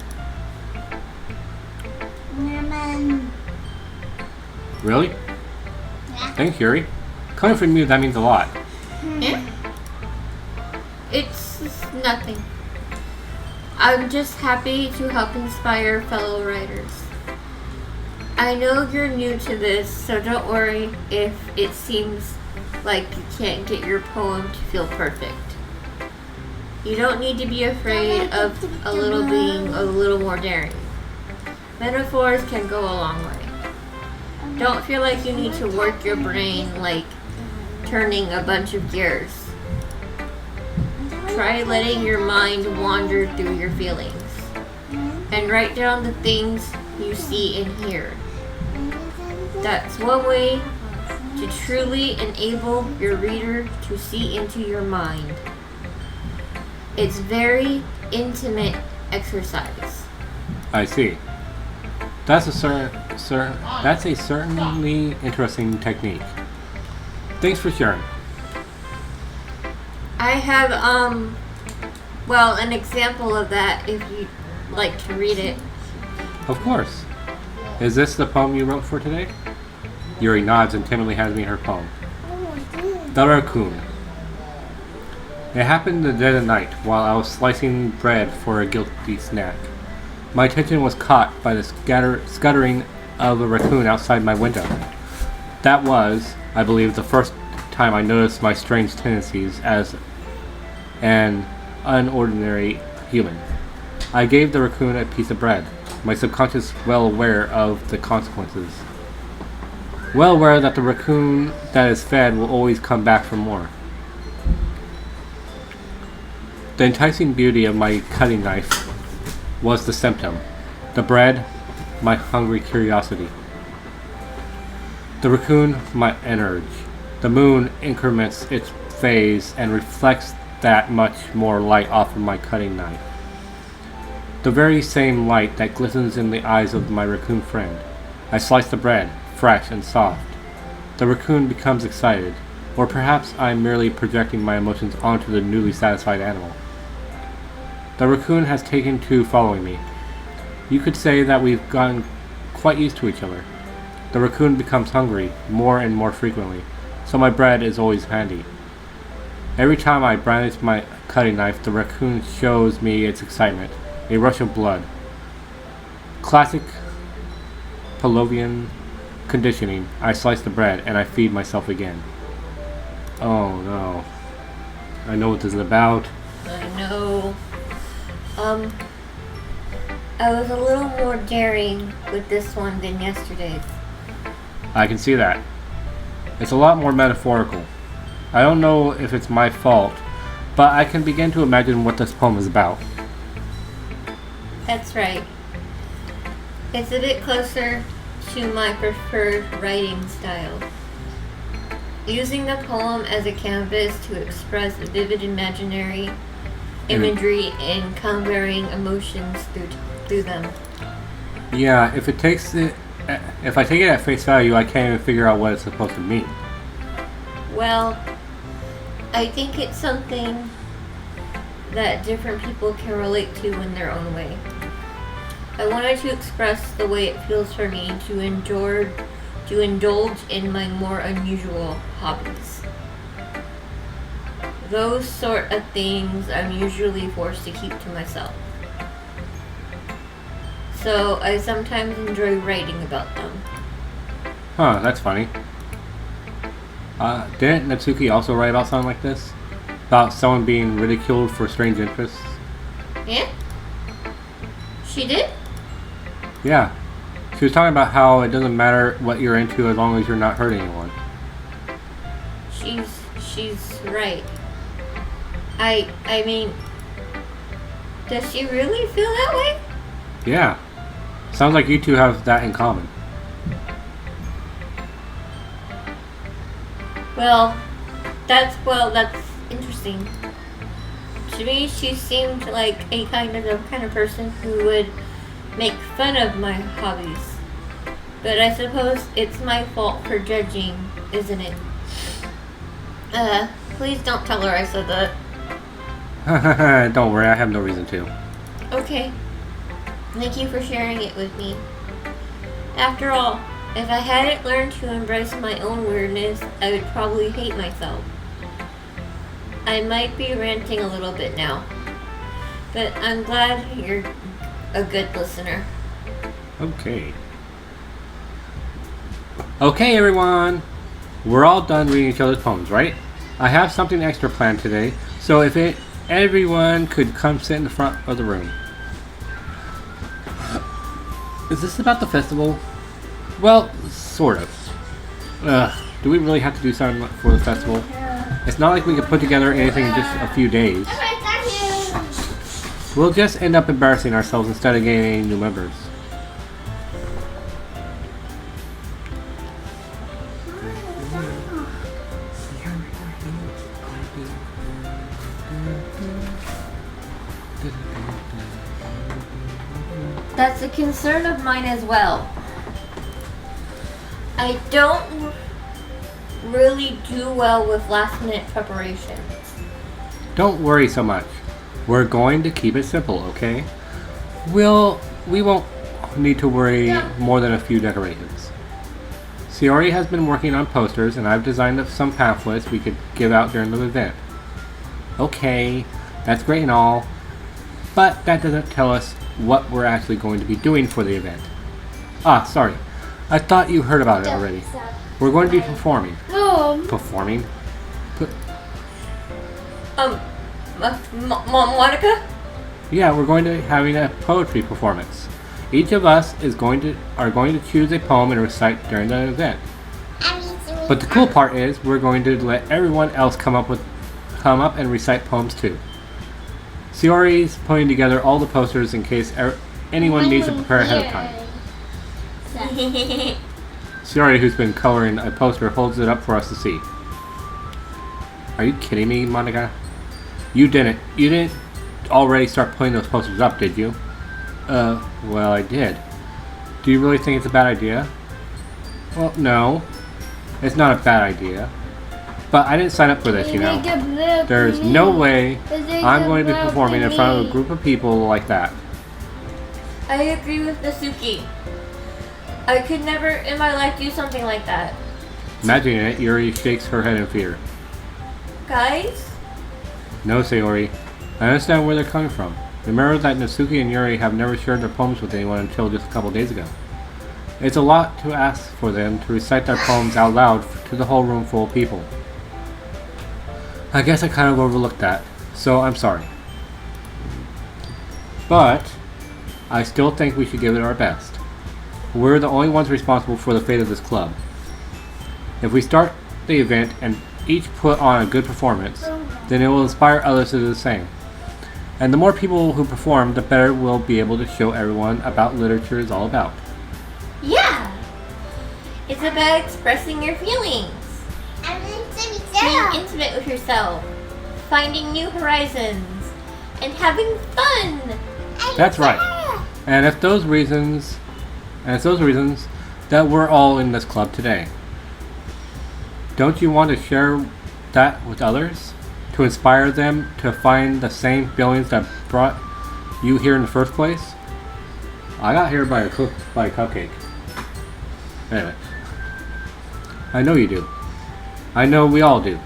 [SPEAKER 1] Really?
[SPEAKER 3] Yeah.
[SPEAKER 1] Thanks, Yuri. Coming from you, that means a lot.
[SPEAKER 2] Yeah? It's nothing. I'm just happy to help inspire fellow writers. I know you're new to this, so don't worry if it seems like you can't get your poem to feel perfect. You don't need to be afraid of being a little more daring. Metaphors can go a long way. Don't feel like you need to work your brain like turning a bunch of gears. Try letting your mind wander through your feelings and write down the things you see and hear. That's one way to truly enable your reader to see into your mind. It's very intimate exercise.
[SPEAKER 1] I see. That's a certainly interesting technique. Thanks for sharing.
[SPEAKER 2] I have an example of that if you'd like to read it.
[SPEAKER 1] Of course. Is this the poem you wrote for today? Yuri nods and timidly hands me her poem. The Raccoon. It happened the dead of night while I was slicing bread for a guilty snack. My attention was caught by the scuttering of a raccoon outside my window. That was, I believe, the first time I noticed my strange tendencies as an unordinary human. I gave the raccoon a piece of bread, my subconscious well aware of the consequences. Well aware that the raccoon that is fed will always come back for more. The enticing beauty of my cutting knife was the symptom. The bread, my hungry curiosity. The raccoon, my energy. The moon increments its phase and reflects that much more light off of my cutting knife. The very same light that glistens in the eyes of my raccoon friend. I slice the bread, fresh and soft. The raccoon becomes excited, or perhaps I am merely projecting my emotions onto the newly satisfied animal. The raccoon has taken to following me. You could say that we've gotten quite used to each other. The raccoon becomes hungry more and more frequently, so my bread is always handy. Every time I brandish my cutting knife, the raccoon shows me its excitement, a rush of blood. Classic Pavlovian conditioning. I slice the bread and I feed myself again. Oh no. I know what this is about.
[SPEAKER 2] I know. I was a little more daring with this one than yesterday's.
[SPEAKER 1] I can see that. It's a lot more metaphorical. I don't know if it's my fault, but I can begin to imagine what this poem is about.
[SPEAKER 2] That's right. It's a bit closer to my preferred writing style. Using the poem as a canvas to express vivid imaginary imagery and conveying emotions through them.
[SPEAKER 1] Yeah, if I take it at face value, I can't even figure out what it's supposed to mean.
[SPEAKER 2] Well, I think it's something that different people can relate to in their own way. I wanted to express the way it feels for me to indulge in my more unusual hobbies. Those sort of things I'm usually forced to keep to myself. So I sometimes enjoy writing about them.
[SPEAKER 1] Huh, that's funny. Didn't Natsuki also write about something like this? About someone being ridiculed for strange interests?
[SPEAKER 2] Yeah? She did?
[SPEAKER 1] Yeah. She was talking about how it doesn't matter what you're into as long as you're not hurting anyone.
[SPEAKER 2] She's right. I mean, does she really feel that way?
[SPEAKER 1] Yeah. Sounds like you two have that in common.
[SPEAKER 2] Well, that's interesting. To me, she seemed like a kind of person who would make fun of my hobbies. But I suppose it's my fault for judging, isn't it? Please don't tell her I said that.
[SPEAKER 1] Don't worry, I have no reason to.
[SPEAKER 2] Okay. Thank you for sharing it with me. After all, if I hadn't learned to embrace my own weirdness, I would probably hate myself. I might be ranting a little bit now, but I'm glad you're a good listener.
[SPEAKER 1] Okay. Okay, everyone. We're all done reading each other's poems, right? I have something extra planned today, so if everyone could come sit in the front of the room. Is this about the festival? Well, sort of. Do we really have to do something for the festival? It's not like we could put together anything in just a few days. We'll just end up embarrassing ourselves instead of gaining new members.
[SPEAKER 2] That's a concern of mine as well. I don't really do well with last-minute preparations.
[SPEAKER 1] Don't worry so much. We're going to keep it simple, okay? We won't need to worry more than a few decorations. Shiori has been working on posters, and I've designed some pamphlets we could give out during the event. Okay, that's great and all, but that doesn't tell us what we're actually going to be doing for the event. Ah, sorry. I thought you heard about it already. We're going to be performing. Performing?
[SPEAKER 2] Monica?
[SPEAKER 1] Yeah, we're going to be having a poetry performance. Each of us are going to choose a poem and recite during the event. But the cool part is we're going to let everyone else come up and recite poems too. Shiori's putting together all the posters in case anyone needs to prepare ahead of time. Shiori, who's been coloring a poster, holds it up for us to see. Are you kidding me, Monica? You didn't already start putting those posters up, did you? Well, I did. Do you really think it's a bad idea? Well, no. It's not a bad idea. But I didn't sign up for this, you know. There's no way I'm going to be performing in front of a group of people like that.
[SPEAKER 2] I agree with Natsuki. I could never in my life do something like that.
[SPEAKER 1] Imagining it, Yuri shakes her head in fear.
[SPEAKER 2] Guys?
[SPEAKER 1] No, Sayori. I understand where they're coming from. Remember that Natsuki and Yuri have never shared their poems with anyone until just a couple days ago. It's a lot to ask for them to recite their poems out loud to the whole room full of people. I guess I kind of overlooked that, so I'm sorry. But I still think we should give it our best. We're the only ones responsible for the fate of this club. If we start the event and each put on a good performance, then it will inspire others to do the same. And the more people who perform, the better we'll be able to show everyone about literature is all about.
[SPEAKER 2] Yeah! It's about expressing your feelings. Being intimate with yourself. Finding new horizons. And having fun!
[SPEAKER 1] That's right. And it's those reasons that we're all in this club today. Don't you want to share that with others? To inspire them to find the same feelings that brought you here in the first place? I got here by a cupcake. Anyway. I know you do. I know we all do.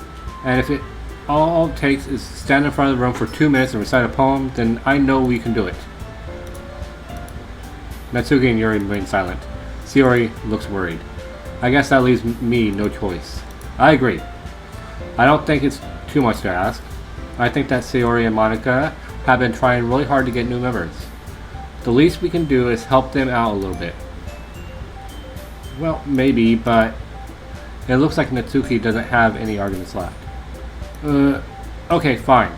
[SPEAKER 1] And if it all takes is stand in front of the room for 2 minutes and recite a poem, then I know we can do it. Natsuki and Yuri remain silent. Shiori looks worried. I guess that leaves me no choice. I agree. I don't think it's too much to ask. I think that Shiori and Monica have been trying really hard to get new members. The least we can do is help them out a little bit. Well, maybe, but it looks like Natsuki doesn't have any arguments left. Okay, fine.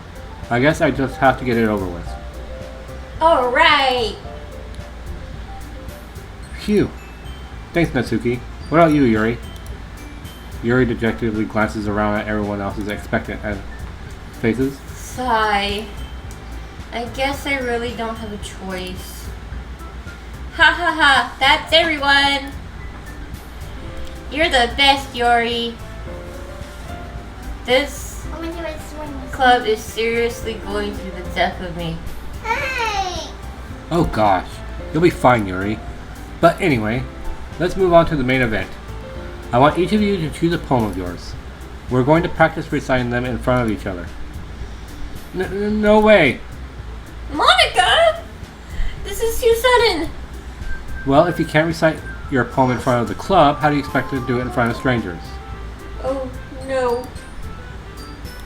[SPEAKER 1] I guess I just have to get it over with.
[SPEAKER 2] Alright!
[SPEAKER 1] Phew. Thanks, Natsuki. What about you, Yuri? Yuri dejectedly glances around at everyone else's expectant faces.
[SPEAKER 2] Sigh. I guess I really don't have a choice. Ha ha ha! That's everyone! You're the best, Yuri. This club is seriously going to be the death of me.
[SPEAKER 3] Hey!
[SPEAKER 1] Oh gosh. You'll be fine, Yuri. But anyway, let's move on to the main event. I want each of you to choose a poem of yours. We're going to practice reciting them in front of each other. No way!
[SPEAKER 2] Monica! This is too sudden!
[SPEAKER 1] Well, if you can't recite your poem in front of the club, how do you expect to do it in front of strangers?
[SPEAKER 2] Oh, no.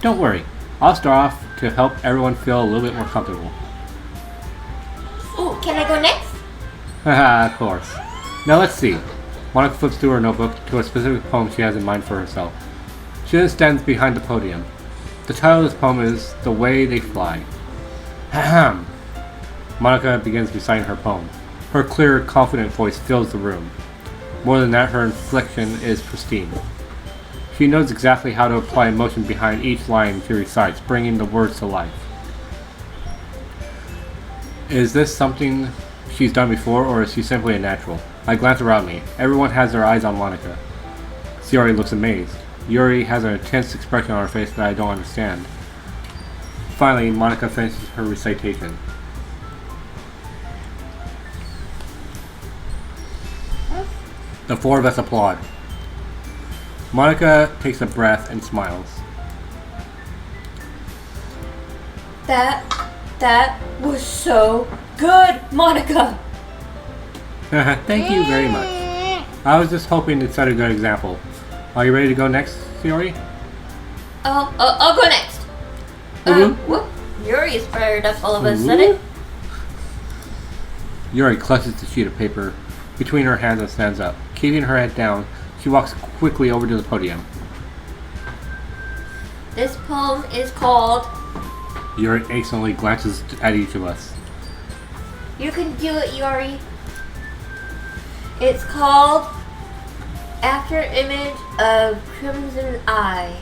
[SPEAKER 1] Don't worry. I'll start off to help everyone feel a little bit more comfortable.
[SPEAKER 2] Ooh, can I go next?
[SPEAKER 1] Haha, of course. Now let's see. Monica flips through her notebook to a specific poem she has in mind for herself. She then stands behind the podium. The title of this poem is The Way They Fly. Ahem. Monica begins reciting her poem. Her clear, confident voice fills the room. More than that, her inflection is pristine. She knows exactly how to apply emotion behind each line she recites, bringing the words to life. Is this something she's done before, or is she simply a natural? I glance around me. Everyone has their eyes on Monica. Sayori looks amazed. Yuri has an intense expression on her face that I don't understand. Finally, Monica finishes her recitation. The four of us applaud. Monica takes a breath and smiles.
[SPEAKER 2] That was so good, Monica!
[SPEAKER 1] Thank you very much. I was just hoping to set a good example. Are you ready to go next, Sayori?
[SPEAKER 2] I'll go next. Whoop. Yuri is fired up all of a sudden.
[SPEAKER 1] Yuri clutches the sheet of paper between her hands and stands up. Keeping her head down, she walks quickly over to the podium.
[SPEAKER 2] This poem is called...
[SPEAKER 1] Yuri excellently glances at each of us.
[SPEAKER 2] You can do it, Yuri. It's called After Image of Crimson Eye.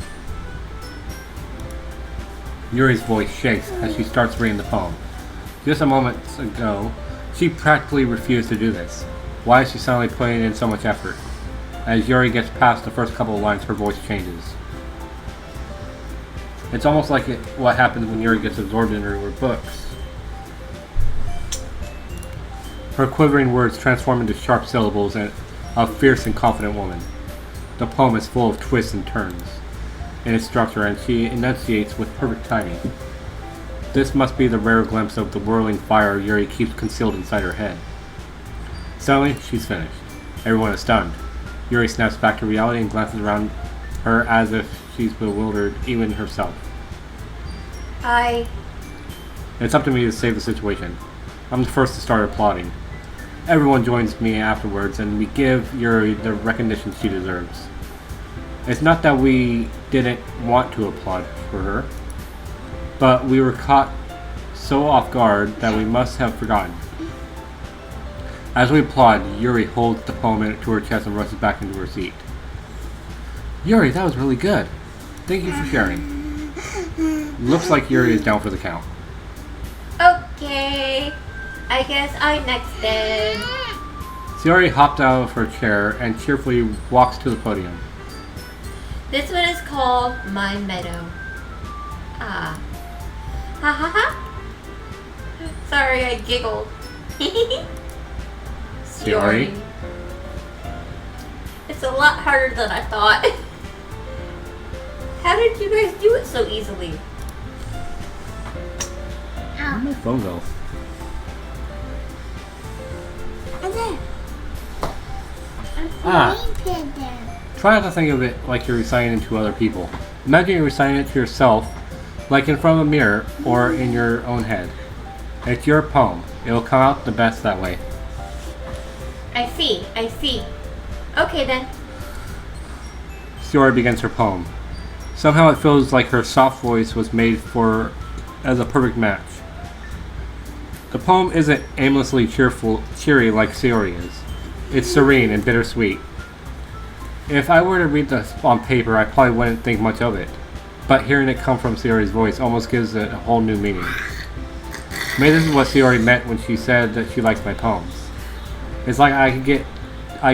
[SPEAKER 1] Yuri's voice shakes as she starts reading the poem. Just a moment ago, she practically refused to do this. Why is she suddenly putting in so much effort? As Yuri gets past the first couple of lines, her voice changes. It's almost like what happens when Yuri gets absorbed into her books. Her quivering words transform into sharp syllables of a fierce and confident woman. The poem is full of twists and turns in its structure, and she enunciates with perfect timing. This must be the rare glimpse of the whirling fire Yuri keeps concealed inside her head. Suddenly, she's finished. Everyone is stunned. Yuri snaps back to reality and glances around her as if she's bewildered, even herself. It's up to me to save the situation. I'm the first to start applauding. Everyone joins me afterwards, and we give Yuri the recognition she deserves. It's not that we didn't want to applaud for her, but we were caught so off guard that we must have forgotten. As we applaud, Yuri holds the poem to her chest and rushes back into her seat. Yuri, that was really good. Thank you for sharing. Looks like Yuri is down for the count.
[SPEAKER 2] Okay, I guess I'm next then.
[SPEAKER 1] Sayori hopped out of her chair and cheerfully walks to the podium.
[SPEAKER 2] This one is called My Meadow. Ha ha ha. Sorry, I giggled.
[SPEAKER 1] Sayori?
[SPEAKER 2] It's a lot harder than I thought. How did you guys do it so easily?
[SPEAKER 1] Where'd my phone go? Try not to think of it like you're reciting it to other people. Imagine you're reciting it to yourself, like in front of a mirror or in your own head. It's your poem. It will come out the best that way.
[SPEAKER 2] I see. Okay then.
[SPEAKER 1] Sayori begins her poem. Somehow it feels like her soft voice was made as a perfect match. The poem isn't aimlessly cheery like Sayori is. It's serene and bittersweet. If I were to read this on paper, I probably wouldn't think much of it. But hearing it come from Sayori's voice almost gives it a whole new meaning. Maybe this is what Sayori meant when she said that she likes my poems. It's like I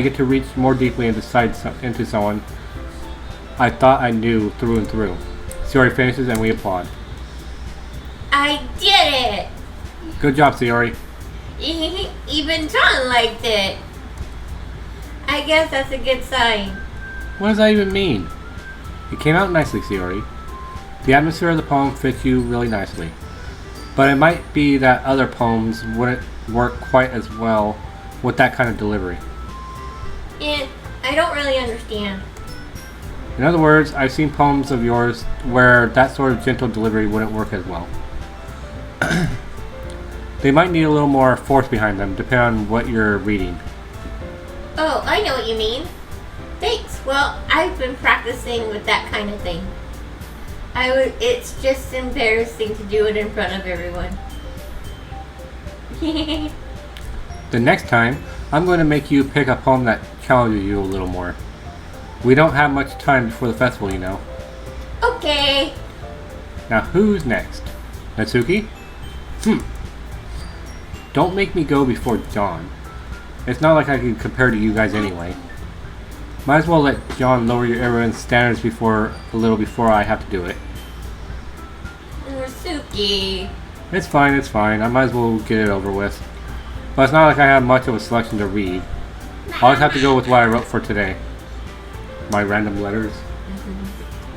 [SPEAKER 1] get to reach more deeply into someone I thought I knew through and through. Sayori finishes and we applaud.
[SPEAKER 2] I did it!
[SPEAKER 1] Good job, Sayori.
[SPEAKER 2] Even John liked it. I guess that's a good sign.
[SPEAKER 1] What does that even mean? It came out nicely, Sayori. The atmosphere of the poem fits you really nicely. But it might be that other poems wouldn't work quite as well with that kind of delivery.
[SPEAKER 2] I don't really understand.
[SPEAKER 1] In other words, I've seen poems of yours where that sort of gentle delivery wouldn't work as well. They might need a little more force behind them, depending on what you're reading.
[SPEAKER 2] Oh, I know what you mean. Thanks. Well, I've been practicing with that kind of thing. It's just embarrassing to do it in front of everyone.
[SPEAKER 1] The next time, I'm going to make you pick a poem that challenges you a little more. We don't have much time before the festival, you know.
[SPEAKER 2] Okay.
[SPEAKER 1] Now who's next? Natsuki? Don't make me go before John. It's not like I can compare to you guys anyway. Might as well let John lower everyone's standards a little before I have to do it.
[SPEAKER 2] Natsuki.
[SPEAKER 1] It's fine. I might as well get it over with. But it's not like I have much of a selection to read. I always have to go with what I wrote for today. My random letters.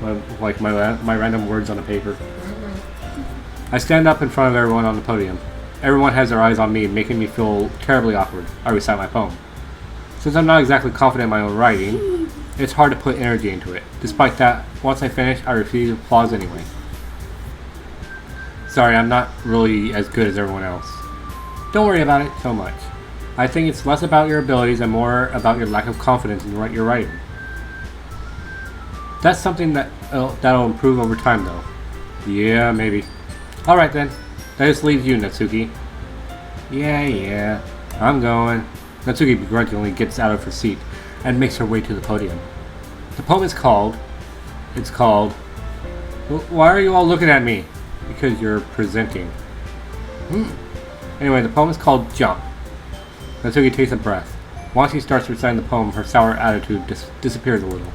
[SPEAKER 1] My random words on the paper. I stand up in front of everyone on the podium. Everyone has their eyes on me, making me feel terribly awkward. I recite my poem. Since I'm not exactly confident in my own writing, it's hard to put energy into it. Despite that, once I finish, I receive applause anyway. Sorry, I'm not really as good as everyone else. Don't worry about it so much. I think it's less about your abilities and more about your lack of confidence in your writing. That's something that'll improve over time, though. Yeah, maybe. Alright then. That just leaves you, Natsuki. Yeah. I'm going. Natsuki begrudgingly gets out of her seat and makes her way to the podium. The poem is called... Why are you all looking at me? Because you're presenting. Anyway, the poem is called Jump. Natsuki takes a breath. Once she starts reciting the poem, her sour attitude disappears a little.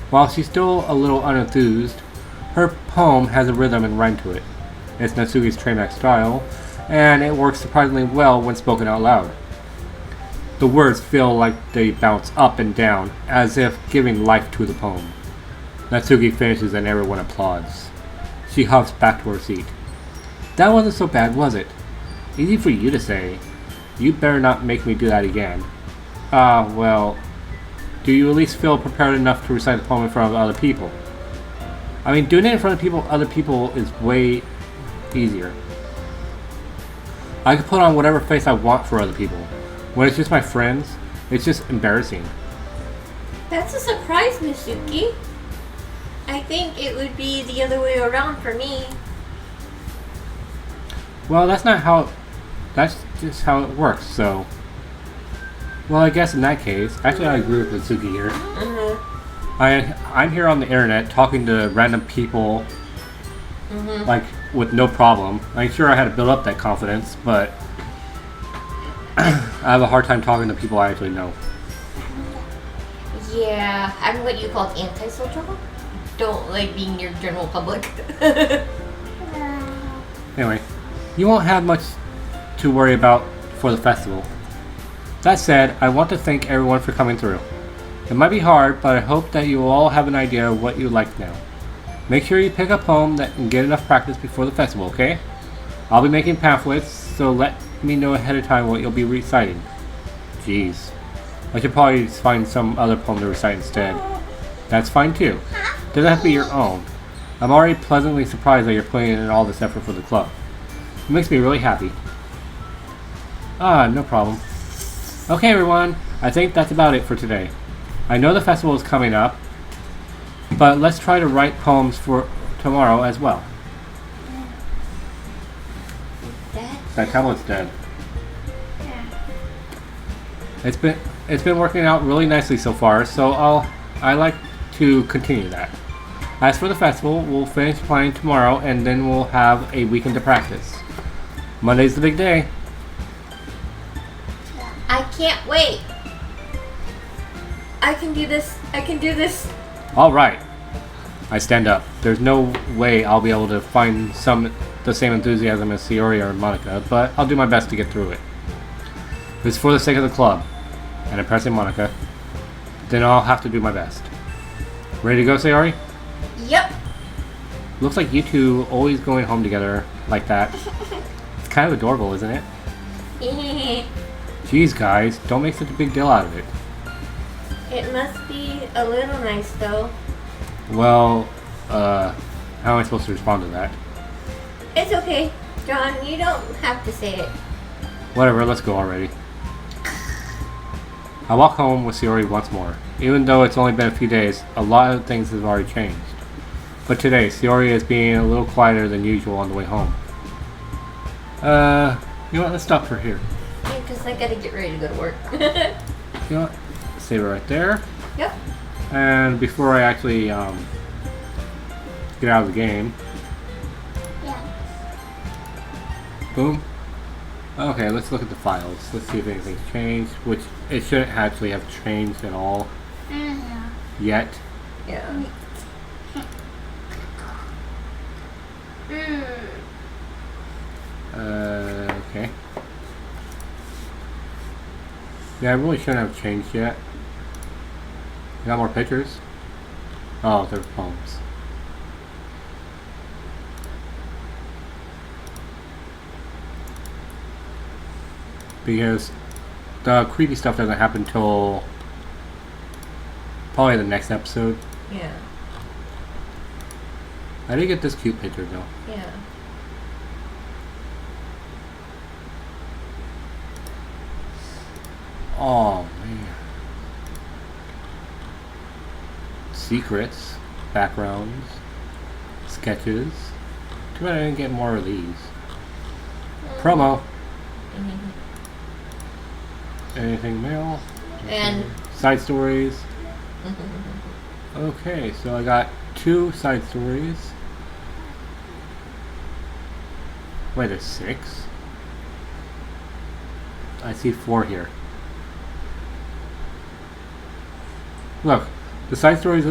[SPEAKER 1] While she's still a little unenthused, her poem has a rhythm and rhyme to it. It's Natsuki's trademark style, and it works surprisingly well when spoken out loud. The words feel like they bounce up and down, as if giving life to the poem. Natsuki finishes and everyone applauds. She hops back to her seat. That wasn't so bad, was it? Easy for you to say. You better not make me do that again. Well, do you at least feel prepared enough to recite the poem in front of other people? I mean, doing it in front of other people is way easier. I can put on whatever face I want for other people. When it's just my friends, it's just embarrassing.
[SPEAKER 2] That's a surprise, Natsuki. I think it would be the other way around for me.
[SPEAKER 1] Well, that's just how it works, so... Well, I guess in that case, actually I agree with Natsuki here. I'm here on the internet talking to random people, like, with no problem. I'm sure I had to build up that confidence, but I have a hard time talking to people I actually know.
[SPEAKER 2] Yeah, I'm what you call antisocial. Don't like being near general public.
[SPEAKER 1] Anyway, you won't have much to worry about for the festival. That said, I want to thank everyone for coming through. It might be hard, but I hope that you will all have an idea of what you like now. Make sure you pick a poem that can get enough practice before the festival, okay? I'll be making pamphlets, so let me know ahead of time what you'll be reciting. Jeez. I should probably find some other poem to recite instead. That's fine too. Doesn't have to be your own. I'm already pleasantly surprised that you're putting in all this effort for the club. It makes me really happy. No problem. Okay everyone, I think that's about it for today. I know the festival is coming up, but let's try to write poems for tomorrow as well. That tablet's dead. It's been working out really nicely so far, so I like to continue that. As for the festival, we'll finish planning tomorrow and then we'll have a weekend to practice. Monday's the big day.
[SPEAKER 2] I can't wait. I can do this.
[SPEAKER 1] Alright. I stand up. There's no way I'll be able to find the same enthusiasm as Sayori or Monica, but I'll do my best to get through it. If it's for the sake of the club and impressing Monica, then I'll have to do my best. Ready to go, Sayori?
[SPEAKER 2] Yep.
[SPEAKER 1] Looks like you two always going home together like that. It's kind of adorable, isn't it? Jeez, guys, don't make such a big deal out of it.
[SPEAKER 2] It must be a little nice, though.
[SPEAKER 1] Well, how am I supposed to respond to that?
[SPEAKER 2] It's okay, John. You don't have to say it.
[SPEAKER 1] Whatever, let's go already. I walk home with Sayori once more. Even though it's only been a few days, a lot of things have already changed. But today, Sayori is being a little quieter than usual on the way home. You know what? Let's stop for here.
[SPEAKER 2] Yeah, because I gotta get ready to go to work.
[SPEAKER 1] You know what? Save it right there.
[SPEAKER 2] Yep.
[SPEAKER 1] And before I actually get out of the game,
[SPEAKER 3] Yeah.
[SPEAKER 1] boom. Okay, let's look at the files. Let's see if anything's changed, which it shouldn't actually have changed at all yet.
[SPEAKER 2] Yeah.
[SPEAKER 1] Okay. Yeah, I really shouldn't have changed yet. You got more pictures? Oh, they're poems. Because the creepy stuff doesn't happen till probably the next episode.
[SPEAKER 2] Yeah.
[SPEAKER 1] I did get this cute picture though.
[SPEAKER 2] Yeah.
[SPEAKER 1] Oh man. Secrets, backgrounds, sketches. Too bad I didn't get more of these. Promo. Anything mail?
[SPEAKER 2] And
[SPEAKER 1] Side stories. Okay, so I got 2 side stories. Wait, there's 6? I see 4 here. Look, the side stories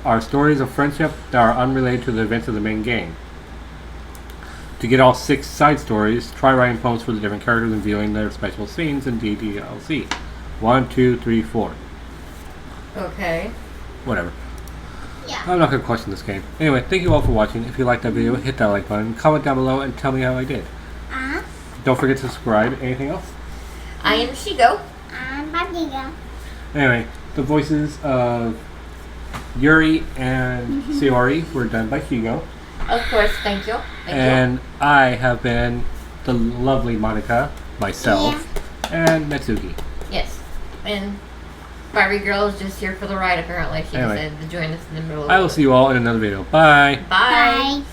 [SPEAKER 1] are stories of friendship that are unrelated to the events of the main game. To get all 6 side stories, try writing poems for the different characters and viewing their special scenes in DDLC. 1, 2, 3, 4.
[SPEAKER 2] okay.
[SPEAKER 1] Whatever.
[SPEAKER 3] Yeah.
[SPEAKER 1] I'm not going to question this game. Anyway, thank you all for watching. If you liked that video, hit that like button, comment down below, and tell me how I did. Don't forget to subscribe. Anything else?
[SPEAKER 2] I am Shigo.
[SPEAKER 3] I'm Back-Doki.
[SPEAKER 1] Anyway, the voices of Yuri and Sayori were done by Shigo.
[SPEAKER 2] Of course, thank you.
[SPEAKER 1] And I have been the lovely Monica, myself, and Natsuki.
[SPEAKER 2] Yes. And Barbie Girl is just here for the ride, apparently. She
[SPEAKER 1] Anyway.
[SPEAKER 2] decided to join us in the middle of
[SPEAKER 1] I will see you all in another video. Bye!
[SPEAKER 2] Bye.
[SPEAKER 3] Bye.